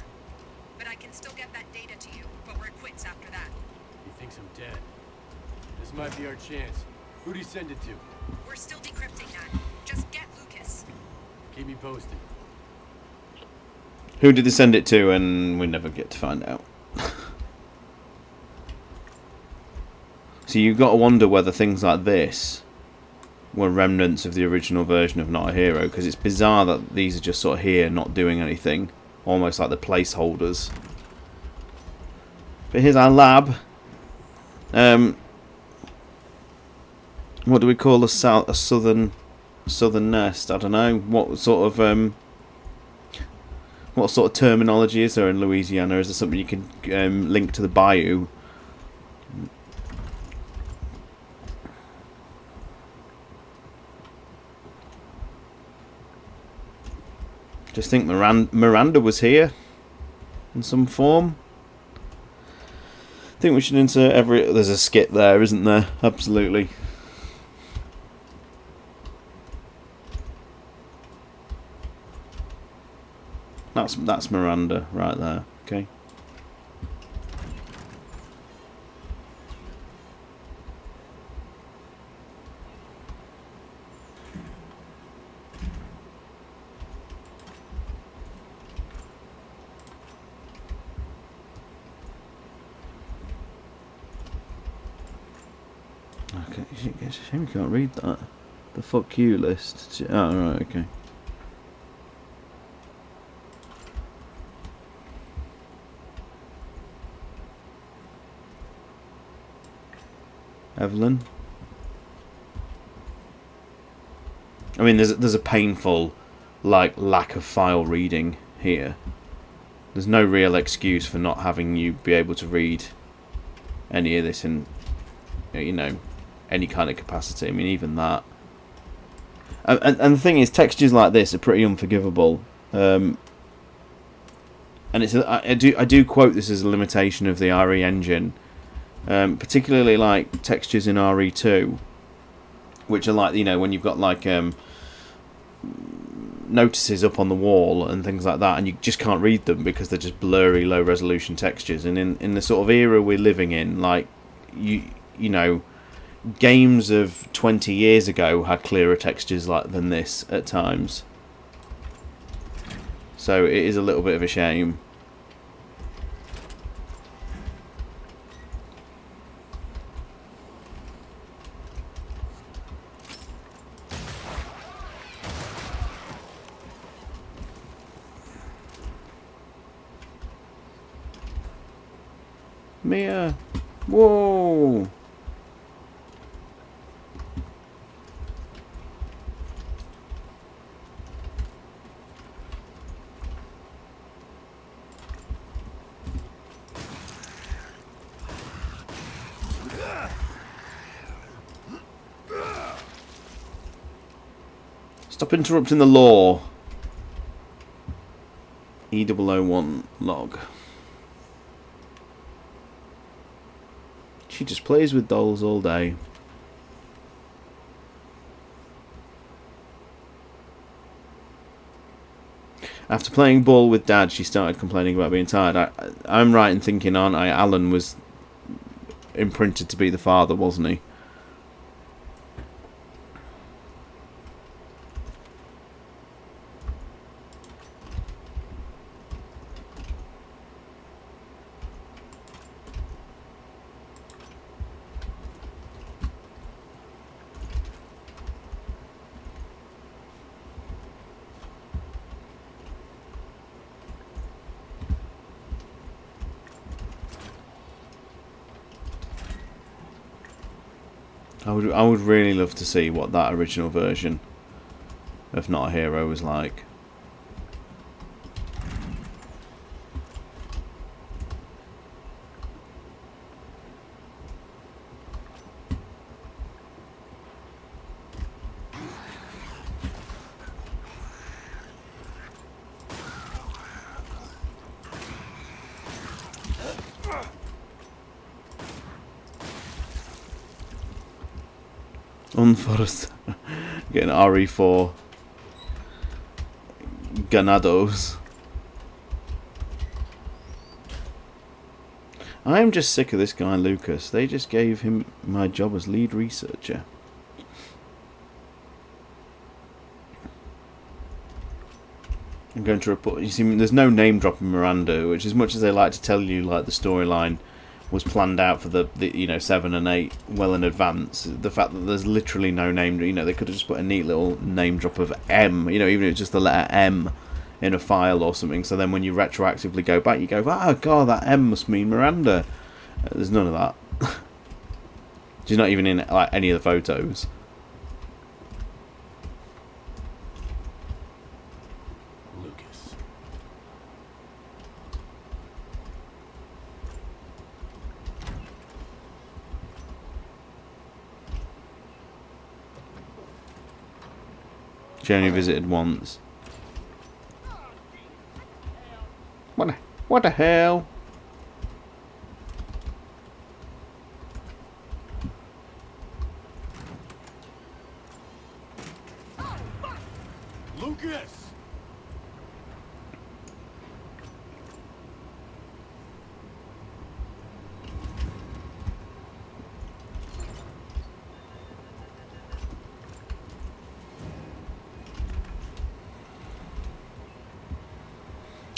But I can still get that data to you, but we're quits after that. He thinks I'm dead. This might be our chance. Who'd he send it to? We're still decrypting that. Just get Lucas. Keep me posted. Who did they send it to? And we never get to find out. So you've got to wonder whether things like this were remnants of the original version of Not a Hero, because it's bizarre that these are just sort of here, not doing anything, almost like the placeholders. But here's our lab. What do we call a southern nest? I don't know. What sort of terminology is there in Louisiana? Is there something you can link to the bayou? Just think Miranda was here in some form. I think we should insert every... There's a skit there, isn't there? Absolutely. That's Miranda right there. Okay. Okay, it's a shame you can't read that. The fuck you list. Oh, right, okay. Evelyn. I mean, there's a painful, like, lack of file reading here. There's no real excuse for not having you be able to read any of this in, you know, any kind of capacity. I mean, even that. And the thing is, textures like this are pretty unforgivable. And it's I do quote this as a limitation of the RE engine, particularly like textures in RE2, which are like, you know, when you've got like notices up on the wall and things like that, and you just can't read them because they're just blurry, low resolution textures. And in the sort of era we're living in, like you know, games of 20 years ago had clearer textures than this at times. So it is a little bit of a shame. Mia! Whoa! Stop interrupting the lore. E001 log. She just plays with dolls all day. After playing ball with Dad, she started complaining about being tired. I'm right in thinking, aren't I? Alan was imprinted to be the father, wasn't he? I would really love to see what that original version of Not a Hero was like. Unforced. Getting RE4 Ganados. I am just sick of this guy Lucas. They just gave him my job as lead researcher. I'm going to report. You see, there's no name drop in Miranda, which, as much as they like to tell you, like the storyline was planned out for the 7 and 8 well in advance. The fact that there's literally no name, they could have just put a neat little name drop of M, even if it's just the letter M in a file or something. So then when you retroactively go back, you go, oh god, that M must mean Miranda. There's none of that. She's not even in like any of the photos. She only visited once. What the hell? Lucas!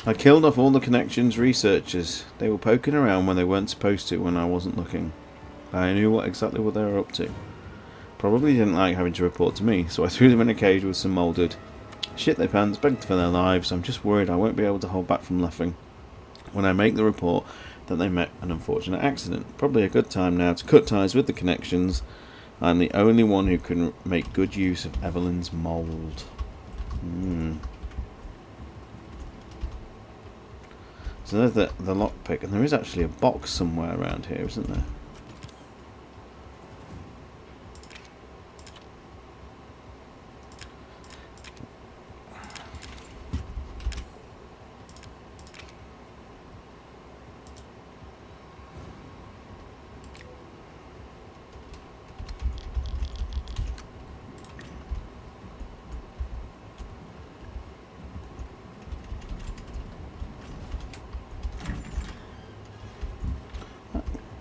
I killed off all the Connections researchers. They were poking around when they weren't supposed to when I wasn't looking. I knew exactly what they were up to. Probably didn't like having to report to me, so I threw them in a cage with some moulded. Shit their pants, begged for their lives. I'm just worried I won't be able to hold back from laughing when I make the report that they met an unfortunate accident. Probably a good time now to cut ties with the Connections. I'm the only one who can make good use of Evelyn's mould. So there's the lockpick, and there is actually a box somewhere around here, isn't there?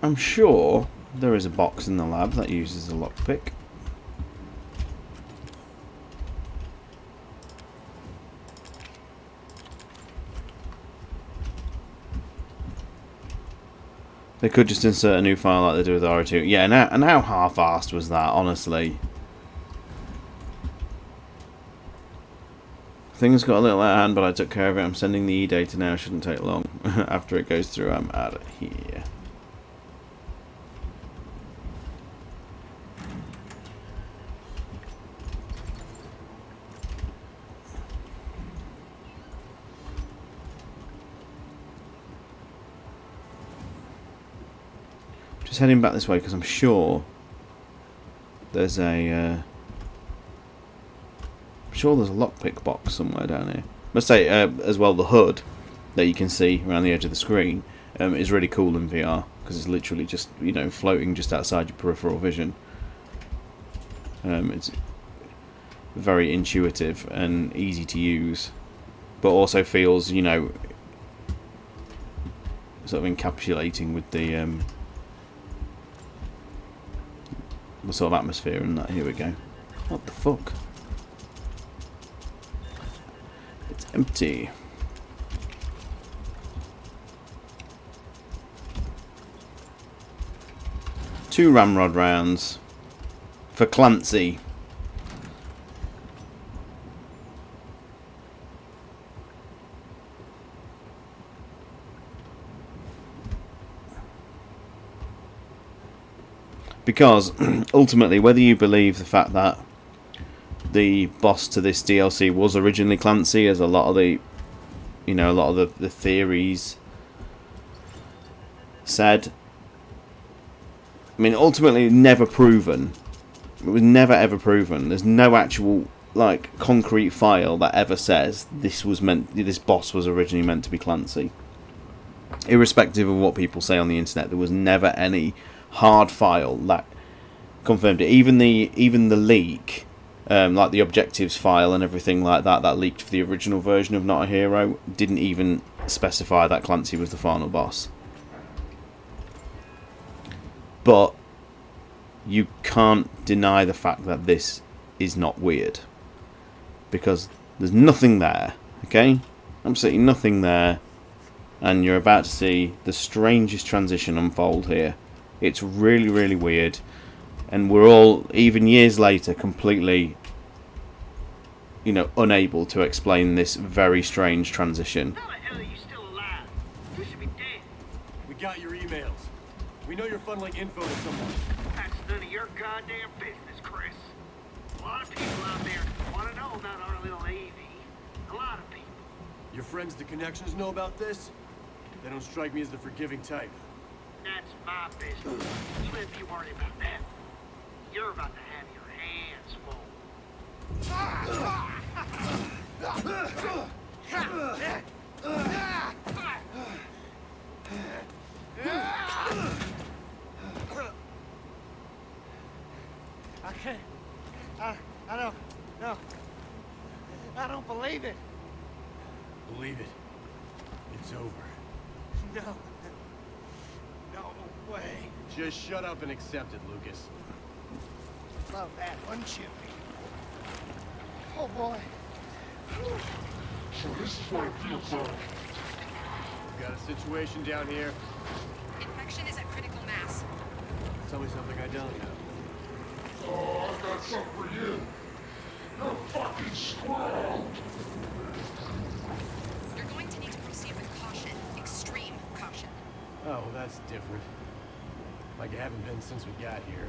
I'm sure there is a box in the lab that uses a lockpick. They could just insert a new file like they do with R2. Yeah, and how half-assed was that, honestly? Things got a little out of hand, but I took care of it. I'm sending the e-data now. Shouldn't take long. After it goes through, I'm out of here. Just heading back this way because I'm sure there's a I'm sure there's a lockpick box somewhere down here. Must say as well the hood that you can see around the edge of the screen is really cool in VR, because it's literally just, you know, floating just outside your peripheral vision. It's very intuitive and easy to use, but also feels, you know, sort of encapsulating with the sort of atmosphere and that. Here we go. What the fuck? It's empty. Two ramrod rounds for Clancy. Because ultimately, whether you believe the fact that the boss to this DLC was originally Clancy, as a lot of the, you know, a lot of the theories said, I mean, ultimately never proven. It was never ever proven. There's no actual, like, concrete file that ever says this boss was originally meant to be Clancy. Irrespective of what people say on the internet, there was never any hard file that confirmed it. Even the leak, like the objectives file and everything like that, that leaked for the original version of Not a Hero, didn't even specify that Clancy was the final boss. But you can't deny the fact that this is not weird, because there's nothing there, okay? Absolutely nothing there, and you're about to see the strangest transition unfold here. It's really, really weird, and we're all, even years later, completely, you know, unable to explain this very strange transition. How the hell are you still alive? You should be dead. We got your emails. We know you're funneling info to someone. That's none of your goddamn business, Chris. A lot of people out there want to know about our little AV. A lot of people. Your friends, the Connections, know about this? They don't strike me as the forgiving type. That's my business. Even if you worry about them, you're about to have your hands full. I can't. I don't. No. I don't believe it. Believe it. It's over. No. No way. Just shut up and accept it, Lucas. Love that, wouldn't you? Oh boy. So this is what it feels like. We've got a situation down here. Infection is at critical mass. Tell me something I don't know. Oh, I got something for you. You're a fucking squirrel. You're going to need to proceed with caution. Extreme caution. Oh, well, that's different. Like it haven't been since we got here.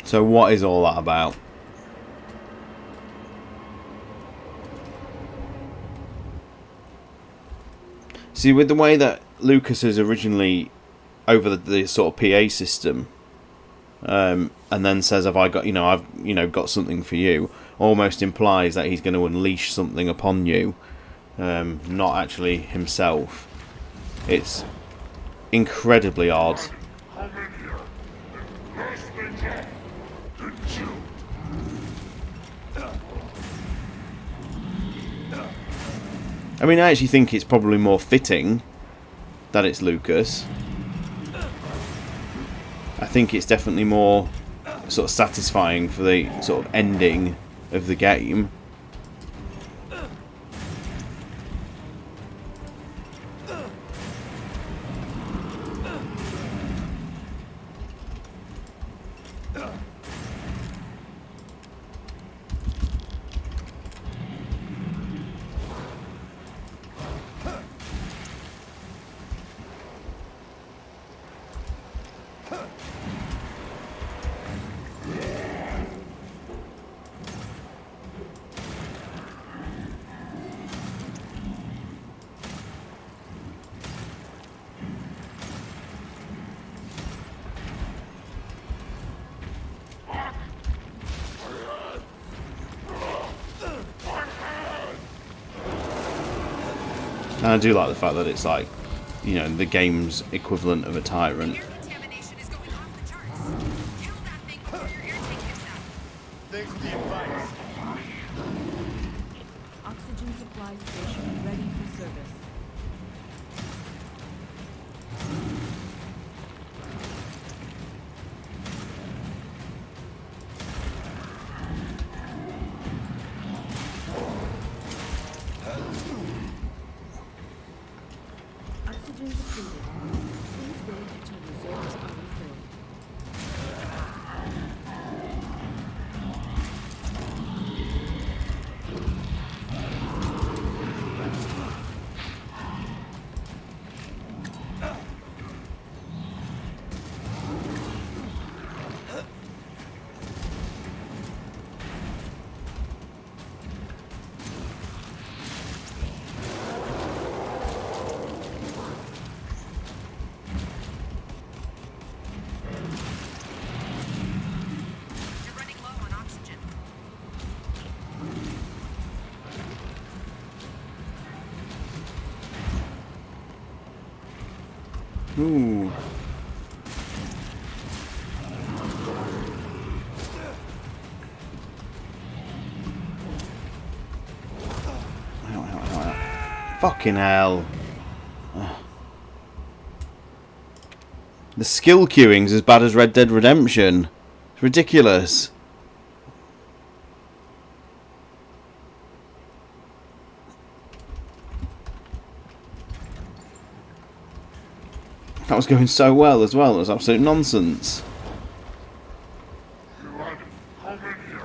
So what is all that about? See, with the way that Lucas is originally over the sort of PA system, and then says, "Have I got, I've got something for you," almost implies that he's going to unleash something upon you, not actually himself. It's incredibly odd. I'm in here. Burst things up. Didn't you? I mean, I actually think it's probably more fitting that it's Lucas. I think it's definitely more sort of satisfying for the sort of ending of the game. And I do like the fact that it's like, you know, the game's equivalent of a tyrant. Air contamination is going off the charts. Kill that thing before your air tank gives out. Thanks for the advice. Oxygen supply station ready for service. Oxygen depleted. Please wait until reserves are refilled. You're running low on oxygen. Ooh. Ow, ow, ow, ow. Fucking hell. Ugh. The skill queuing's as bad as Red Dead Redemption. It's ridiculous. That was going so well as well. It was absolute nonsense. You had come in here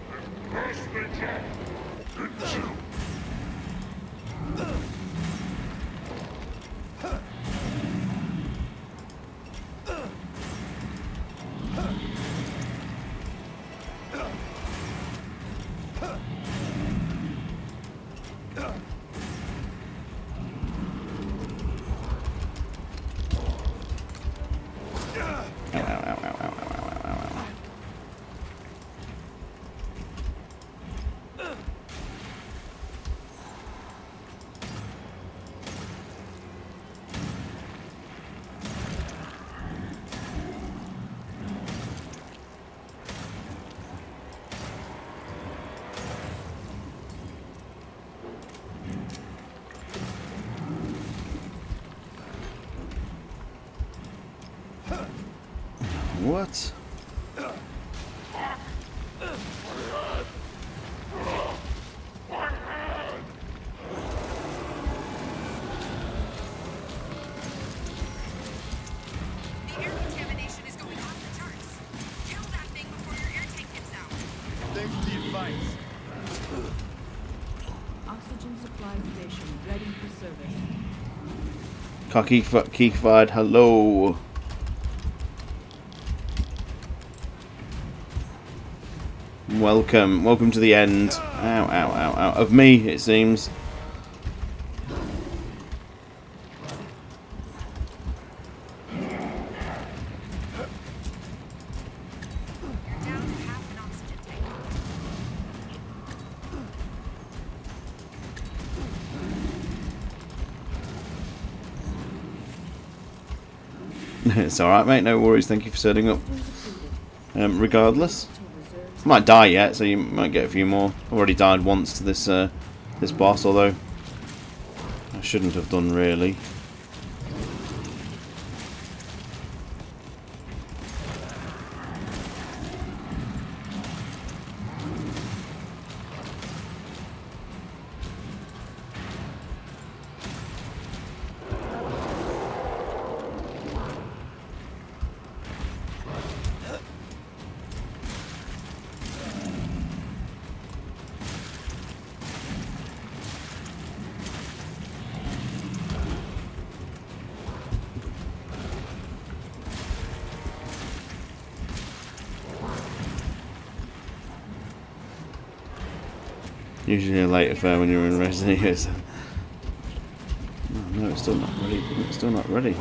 and burst the top into. Ow, ow, ow, ow, ow, ow, ow, ow, ow. What? The air contamination is going off the charts. Kill that thing before your air tank gives out. Thanks for the advice. Oxygen supply station ready for service. Keyfied, hello. Welcome to the end. Ow, ow, ow, ow. Of me, it seems. You're down to half an oxygen tank. It's alright, mate, no worries. Thank you for setting up. Regardless. Till reserves Might die yet, so you might get a few more. I've already died once to this this boss, although I shouldn't have done really. Usually a late affair when you're in Resident Evil. So. No, it's still not ready. It's still not ready.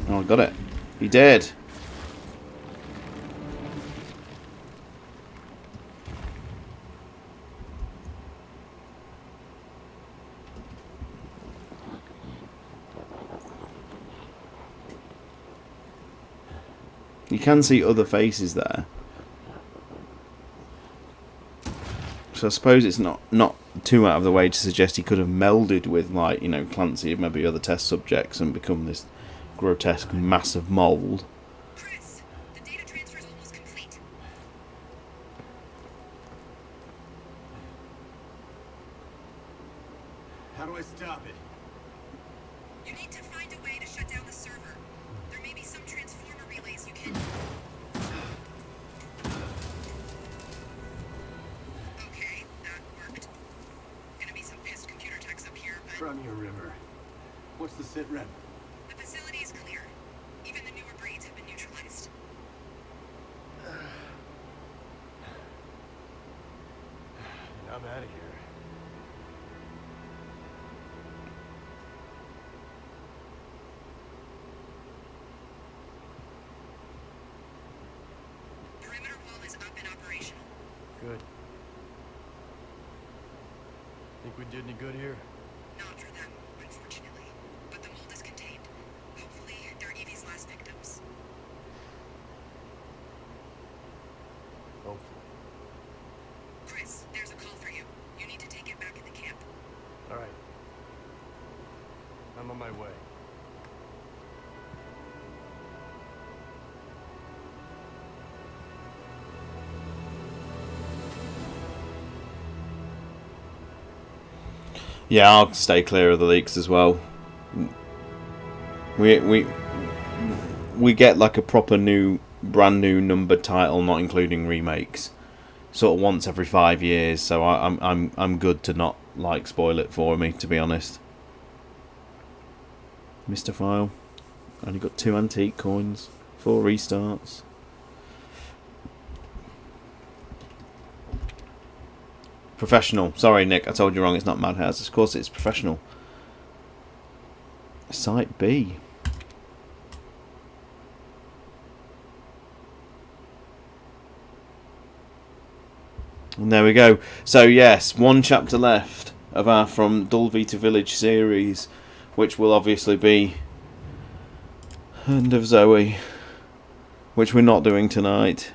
Oh, I got it. He did. You can see other faces there. So I suppose it's not too out of the way to suggest he could have melded with, like, you know, Clancy and maybe other test subjects and become this grotesque mass of mould. Chris, the data transfer is almost complete. How do I stop it? You need to find a way to shut down the server. There may be some transformer relays you can... Okay, that worked. Gonna be some pissed computer techs up here, but... From your river. What's the sit rep? The facility is clear. Even the newer breeds have been neutralized. I'm out of here. Perimeter wall is up and operational. Good. Think we did any good here? Not for them, unfortunately. But the mold is contained. Hopefully, they're Evie's last victims. Hopefully. Chris, there's a call for you. You need to take it back in the camp. All right. I'm on my way. Yeah, I'll stay clear of the leaks as well. We get like a proper brand new numbered title, not including remakes, sort of once every 5 years. So I'm good to not like spoil it for me, to be honest. Mr. File, only got 2 antique coins, 4 restarts. Professional. Sorry, Nick, I told you wrong. It's not Madhouse. Of course, it's professional. Site B. And there we go. So yes, 1 chapter left of our From Dulvey to Village series, which will obviously be End of Zoe, which we're not doing tonight.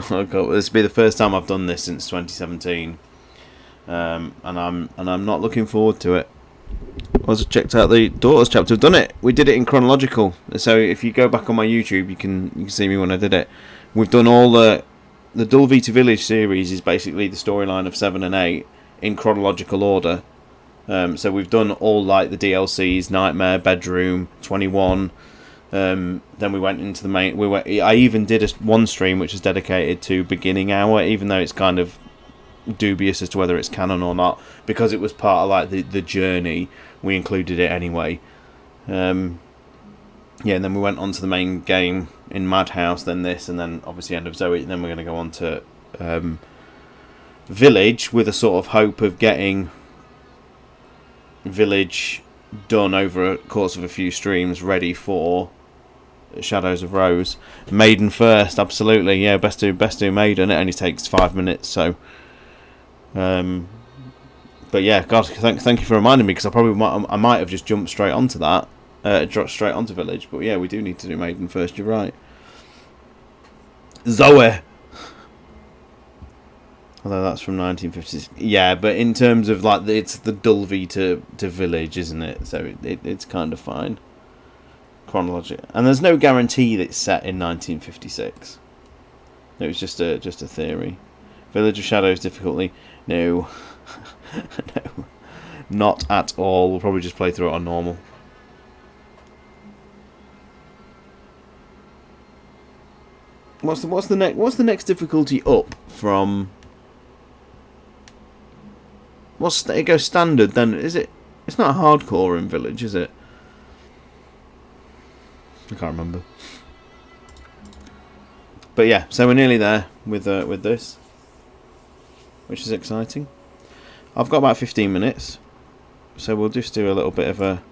Oh God, this will be the first time I've done this since 2017, and I'm not looking forward to it. I also checked out the Daughters chapter. We've done it. We did it in chronological. So if you go back on my YouTube, you can see me when I did it. We've done all the Dulvey to Village series is basically the storyline of 7 and 8 in chronological order. So we've done all like the DLCs, Nightmare, Bedroom, 21. Then we went into the main. I even did one stream which is dedicated to Beginning Hour, even though it's kind of dubious as to whether it's canon or not, because it was part of like the journey. We included it anyway. Yeah, and then we went on to the main game in Madhouse, then this, and then obviously End of Zoe. And then we're going to go on to Village with a sort of hope of getting Village done over a course of a few streams, ready for Shadows of Rose. Maiden first, absolutely. Yeah, best do Maiden. It only takes 5 minutes, so. But yeah, God, thank you for reminding me, because I might have just jumped straight onto that, straight onto Village. But yeah, we do need to do Maiden first. You're right. Zoe. Although that's from 1950s. Yeah, but in terms of like it's the Dulvey to Village, isn't it? So it's kind of fine. Chronological, and there's no guarantee that it's set in 1956. It was just a theory. Village of Shadows difficulty. No. No. Not at all. We'll probably just play through it on normal. What's the next difficulty up from? It goes standard then, is it? It's not hardcore in Village, is it? I can't remember. But yeah, so we're nearly there with this, which is exciting. I've got about 15 minutes, so we'll just do a little bit of a...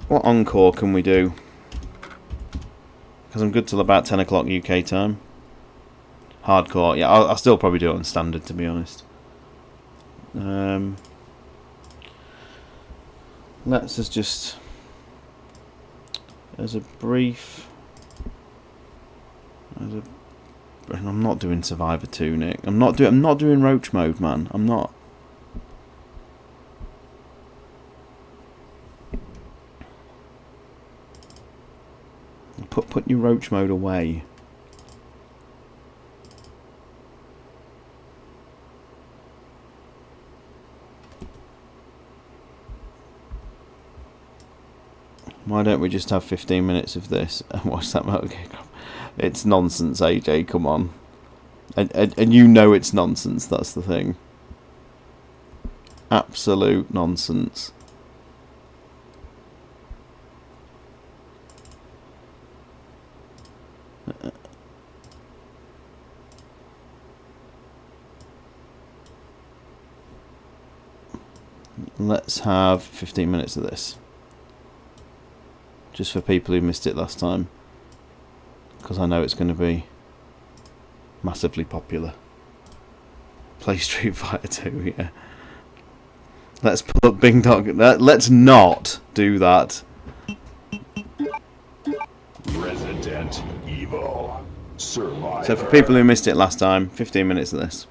What encore can we do? because I'm good till about 10 o'clock UK time. Hardcore, yeah, I'll still probably do it on standard, to be honest. Let's just as a brief. I'm not doing Survivor 2, Nick. I'm not doing Roach mode, man. I'm not. Put your Roach mode away. Why don't we just have 15 minutes of this and watch that motor kick off? It's nonsense, AJ, come on. And you know it's nonsense, that's the thing. Absolute nonsense. Let's have 15 minutes of this. Just for people who missed it last time. Because I know it's going to be massively popular. Play Street Fighter 2, yeah. Let's pull up Bing Dog. Let's not do that. Resident Evil. Survivor. So for people who missed it last time, 15 minutes of this.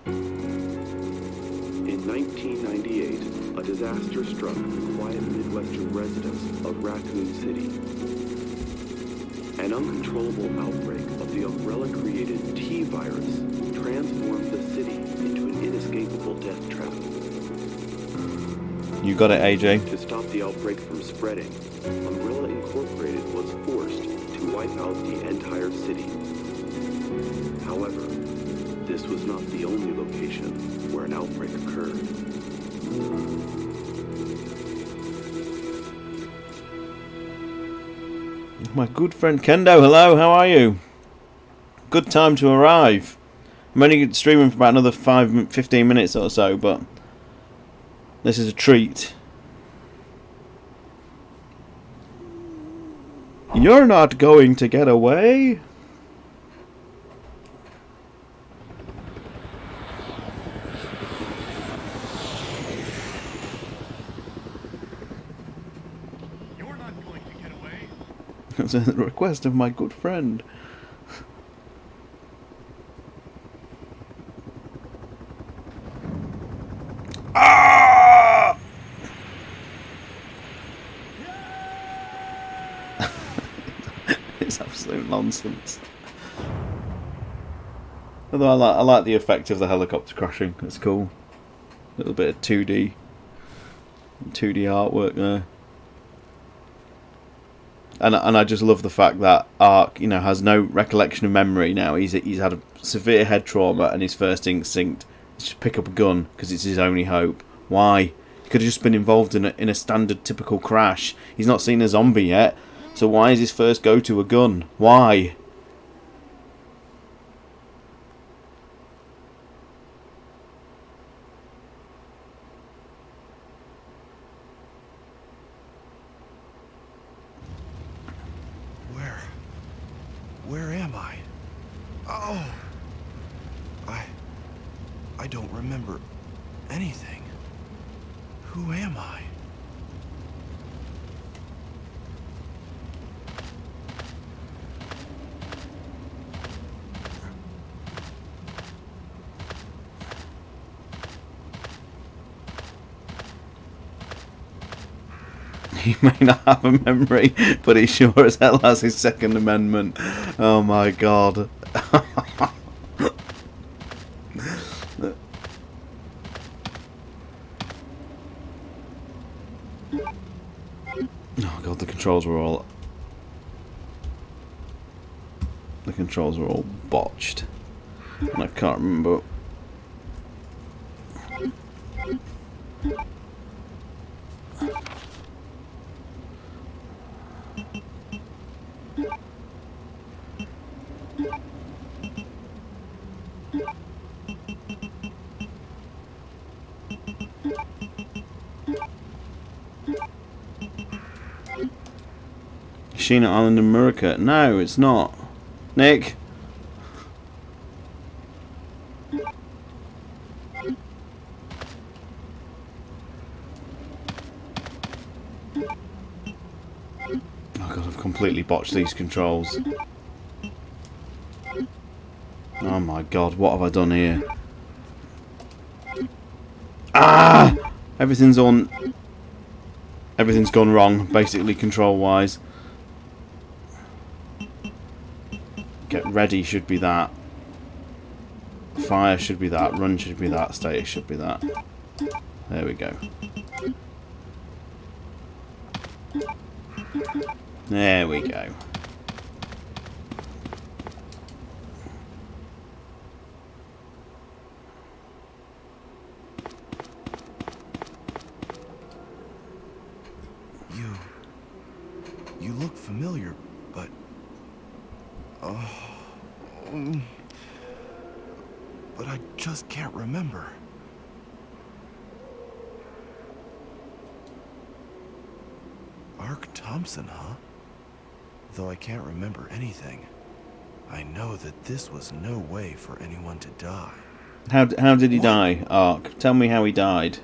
In 1998, a disaster struck the quiet Midwestern residents of Raccoon City. An uncontrollable outbreak of the Umbrella-created T-virus transformed the city into an inescapable death trap. You got it, AJ. To stop the outbreak from spreading, Umbrella Incorporated was forced to wipe out the entire city. However, this was not the only location where an outbreak occurred. My good friend Kendo, hello, how are you? Good time to arrive. I'm only streaming for about another 15 minutes or so, but this is a treat. You're not going to get away? It's a request of my good friend. Ah! It's absolute nonsense. Although I like the effect of the helicopter crashing. It's cool. A little bit of 2D artwork there. And I just love the fact that Ark, has no recollection of memory now. He's had a severe head trauma, and his first instinct is to pick up a gun because it's his only hope. Why? He could have just been involved in a standard, typical crash. He's not seen a zombie yet, so why is his first go-to a gun? Why? Where am I? Oh! I don't remember anything. Who am I? He may not have a memory, but he sure as hell has his Second Amendment. Oh my god. Oh god, the controls were all botched. And I can't remember. Sheena Island and Murica. No, it's not. Nick. Oh god, I've completely botched these controls. Oh my god, what have I done here? Ah! Everything's gone wrong, basically, control-wise. Get ready should be that. Fire should be that. Run should be that. Status should be that. There we go. There we go. You look familiar, but... but I just can't remember. Ark Thompson, huh? Though I can't remember anything, I know that this was no way for anyone to die. How did he die, Ark? Tell me how he died.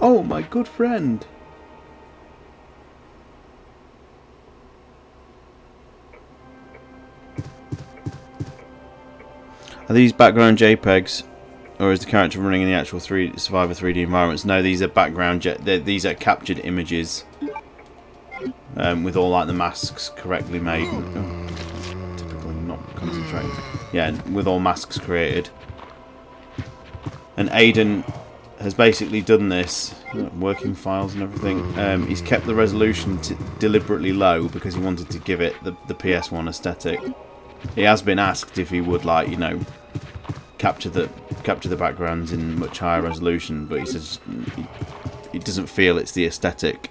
Oh, my good friend. Are these background JPEGs, or is the character running in the actual Survivor 3D environments? No, these are background. These are captured images, with all like the masks correctly made. Oh, typically not concentrating. Yeah, with all masks created. And Aiden has basically done this, working files and everything. He's kept the resolution deliberately low because he wanted to give it the PS1 aesthetic. He has been asked if he would, like, you know, capture the backgrounds in much higher resolution, but he says he doesn't feel it's the aesthetic.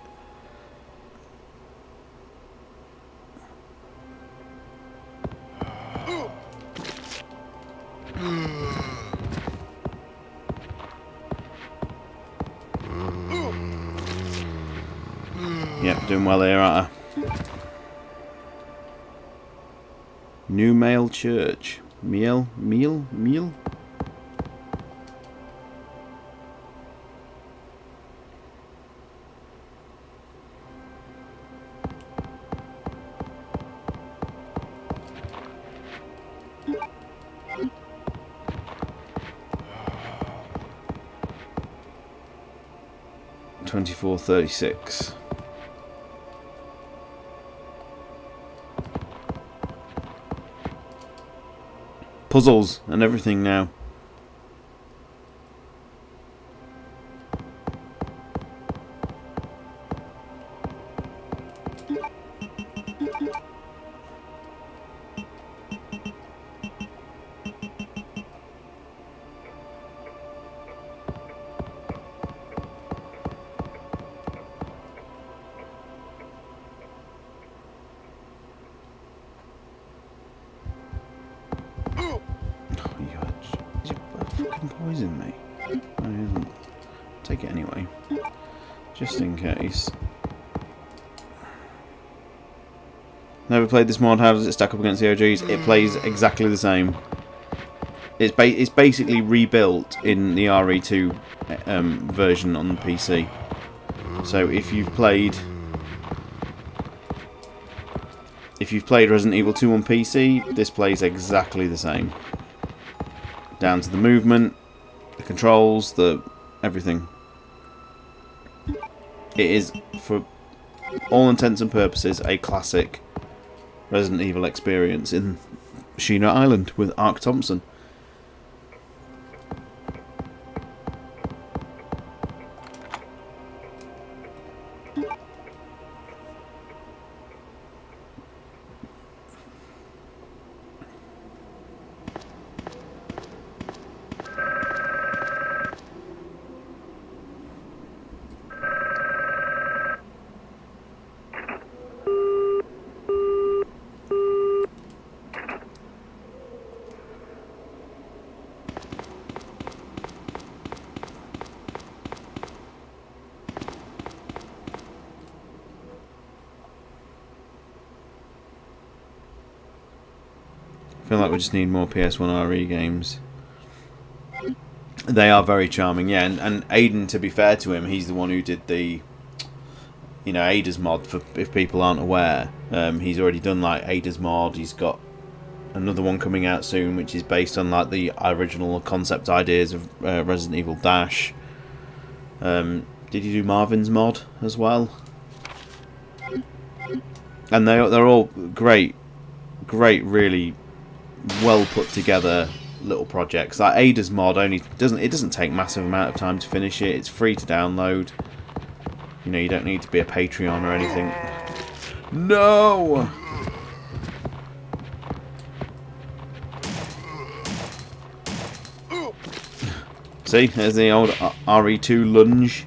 Yep, doing well here, aren't I? New Male Church. Meal? 2436. Puzzles and everything now. Poison me. No, he hasn't. Take it anyway, just in case. Never played this mod. How does it stack up against the OGs? It plays exactly the same. It's basically rebuilt in the RE2 version on the PC. So if you've played Resident Evil 2 on PC, this plays exactly the same. Down to the movement, the controls, the everything. It is, for all intents and purposes, a classic Resident Evil experience in Sheena Island with Ark Thompson. I feel like we just need more PS1 RE games. They are very charming, yeah. And Aiden, to be fair to him, he's the one who did the, you know, Ada's mod. For if people aren't aware, he's already done like Ada's mod. He's got another one coming out soon, which is based on like the original concept ideas of Resident Evil Dash. Did he do Marvin's mod as well? And they're all great, really well put together little projects. Like Ada's mod only doesn't take massive amount of time to finish it. It's free to download. You know, you don't need to be a Patreon or anything. No. See, there's the old RE2 lunge.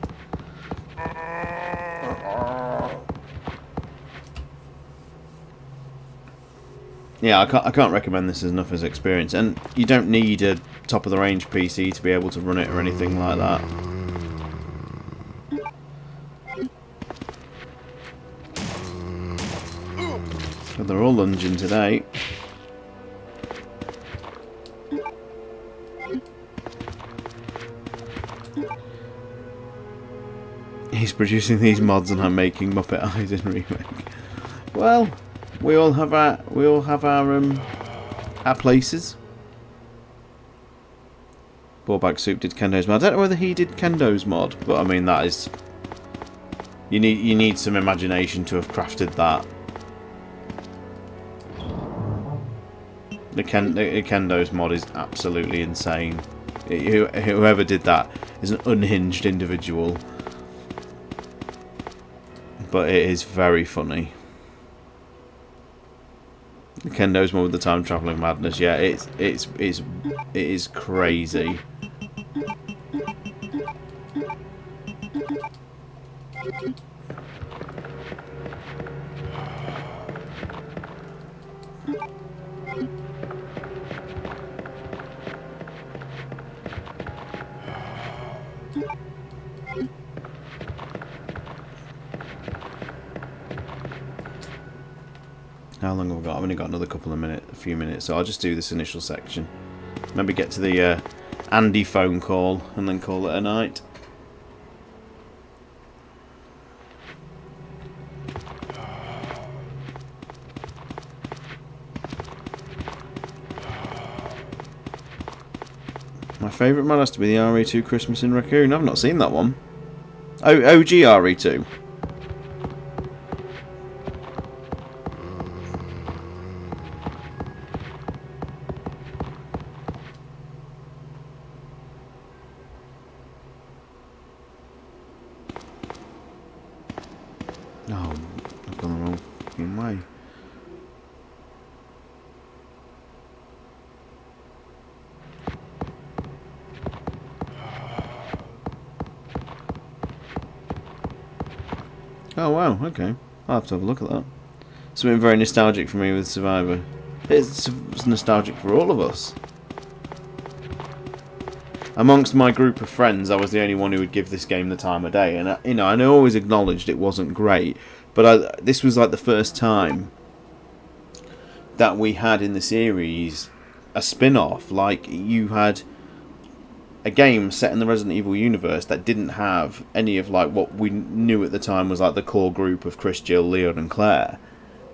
Yeah, I can't recommend this enough as experience, and you don't need a top of the range PC to be able to run it or anything like that. But they're all lunging today. He's producing these mods and I'm making Muppet Eyes in Remake. Well, we all have our places. Ballback Soup did Kendo's mod. I don't know whether he did Kendo's mod, but I mean that is, you need some imagination to have crafted that. The Kendo's mod is absolutely insane. Whoever did that is an unhinged individual, but it is very funny. The Kendo's mod with the time travelling madness, yeah, it is crazy. How long have we got? I've only got another a few minutes, so I'll just do this initial section. Maybe get to the Andy phone call and then call it a night. My favourite mod has to be the RE2 Christmas in Raccoon. I've not seen that one. Oh, OG RE2. Oh, I've gone the wrong fucking way. Oh wow, okay. I'll have to have a look at that. Something very nostalgic for me with Survivor. It's nostalgic for all of us. Amongst my group of friends, I was the only one who would give this game the time of day, and I always acknowledged it wasn't great, but this was like the first time that we had in the series a spin-off. Like, you had a game set in the Resident Evil universe that didn't have any of like what we knew at the time was like the core group of Chris, Jill, Leon and Claire.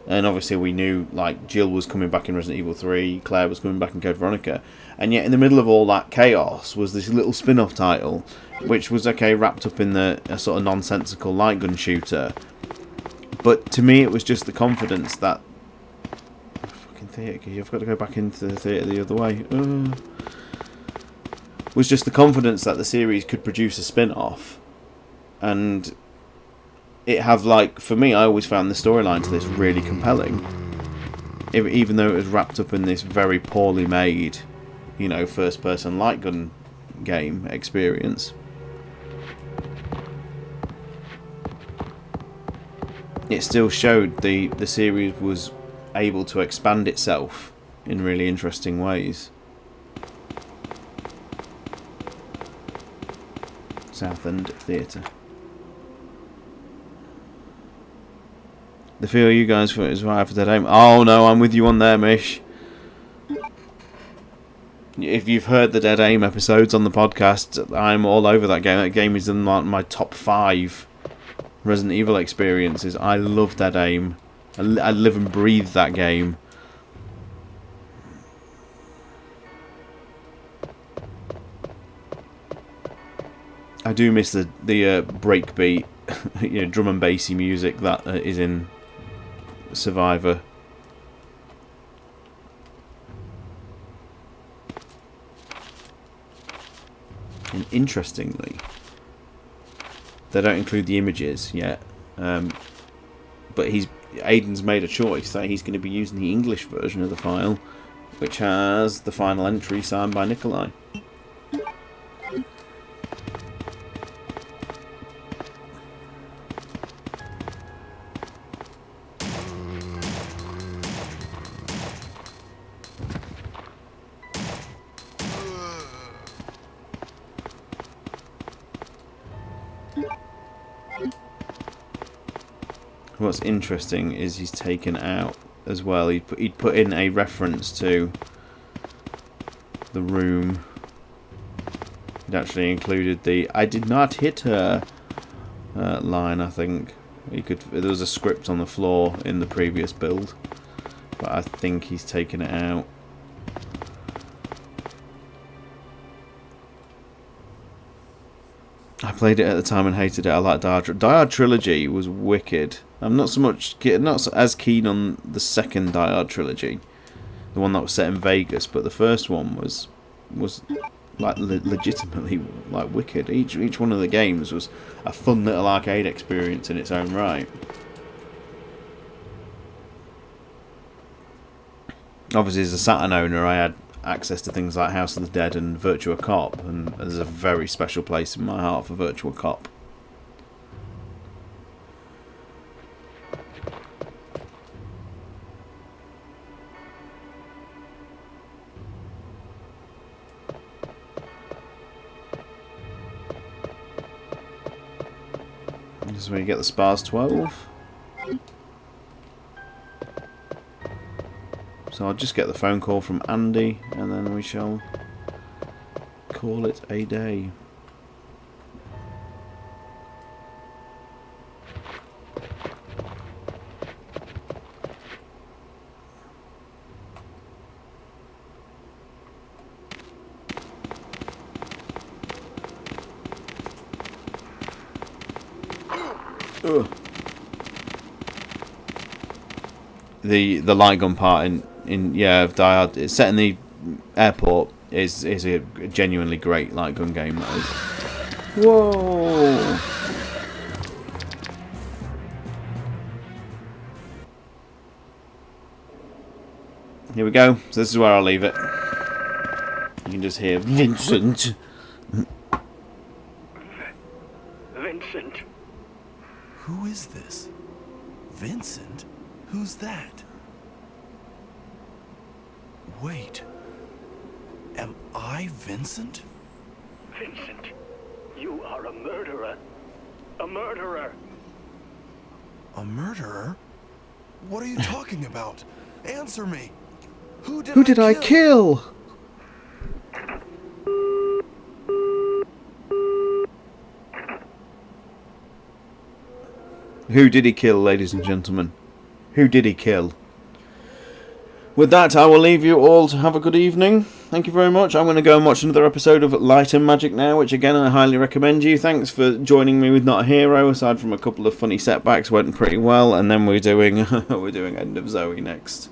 And obviously we knew like Jill was coming back in Resident Evil 3, Claire was coming back in Code Veronica, and yet in the middle of all that chaos was this little spin-off title which was wrapped up in a sort of nonsensical light gun shooter. But to me it was just the confidence that fucking theatre, you've got to go back into the theatre the other way. Was just the confidence that the series could produce a spin-off, and it have, like, for me, I always found the storyline to this really compelling, even though it was wrapped up in this very poorly made, first-person light gun game experience. It still showed the series was able to expand itself in really interesting ways. Southend Theatre. The feel you guys for is right for that aim. Oh no, I'm with you on there, Mish. if you've heard the Dead Aim episodes on the podcast, I'm all over that game. That game is in my top 5 Resident Evil experiences. I love Dead Aim. I live and breathe that game. I do miss the breakbeat, drum and bassy music that is in Survivor. And interestingly, they don't include the images yet, but Aiden's made a choice that he's going to be using the English version of the file, which has the final entry signed by Nikolai. What's interesting is he's taken out as well. He'd put in a reference to the room. He'd actually included the "I did not hit her" line. I think there was a script on the floor in the previous build, but I think he's taken it out. I played it at the time and hated it. I liked Die Trilogy was wicked. I'm not as keen on the second Die Trilogy, the one that was set in Vegas, but the first one was like legitimately like wicked. Each one of the games was a fun little arcade experience in its own right. Obviously, as a Saturn owner, I had access to things like House of the Dead and Virtua Cop, and there's a very special place in my heart for Virtua Cop. This is where you get the Spars 12. So I'll just get the phone call from Andy, and then we shall call it a day. Ugh. The light gun part of Die Hard, it's set in the airport, is a genuinely great light gun game. That is. Whoa! Here we go. So this is where I'll leave it. You can just hear Vincent. Vincent. Who is this? Vincent? Who's that? Wait. Am I Vincent? Vincent, you are a murderer. A murderer. A murderer? What are you talking about? Answer me. Who did I kill? Who did he kill, ladies and gentlemen? Who did he kill? With that, I will leave you all to have a good evening. Thank you very much. I'm going to go and watch another episode of Light and Magic now, which again I highly recommend you. Thanks for joining me with Not a Hero. Aside from a couple of funny setbacks, went pretty well, and then we're doing End of Zoe next.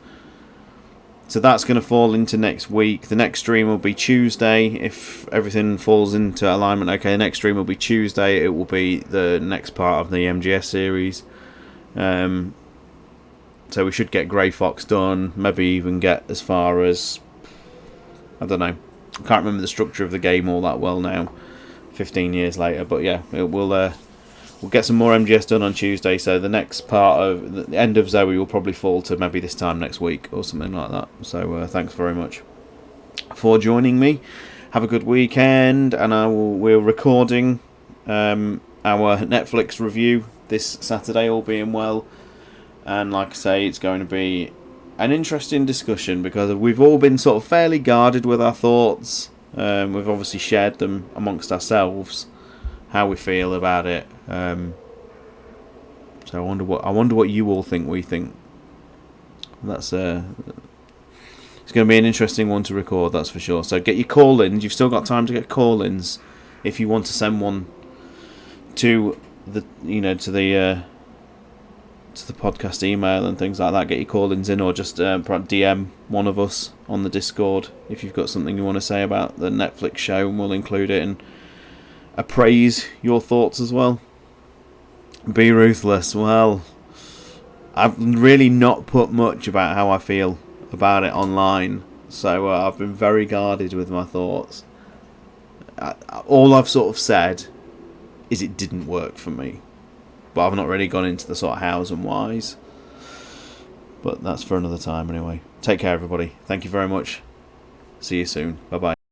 So that's going to fall into next week. The next stream will be Tuesday, if everything falls into alignment. Okay, the next stream will be Tuesday. It will be the next part of the MGS series. So we should get Grey Fox done, maybe even get as far as, I don't know, I can't remember the structure of the game all that well now, 15 years later, but yeah, we'll get some more MGS done on Tuesday, so the next part of the End of Zoe will probably fall to maybe this time next week, or something like that. So thanks very much for joining me. Have a good weekend, and we're recording our Netflix review this Saturday, all being well. And like I say, it's going to be an interesting discussion because we've all been sort of fairly guarded with our thoughts. We've obviously shared them amongst ourselves, how we feel about it. So I wonder what you all think. We think that's it's going to be an interesting one to record, that's for sure. So get your call-ins. You've still got time to get call-ins if you want to send one to the to the podcast email and things like that. Get your call-ins in, or just DM one of us on the Discord if you've got something you want to say about the Netflix show, and we'll include it and appraise your thoughts as well. Be ruthless. Well, I've really not put much about how I feel about it online, so I've been very guarded with my thoughts. All I've sort of said is it didn't work for me, but I've not really gone into the sort of hows and whys. But that's for another time anyway. Take care, everybody. Thank you very much. See you soon. Bye bye.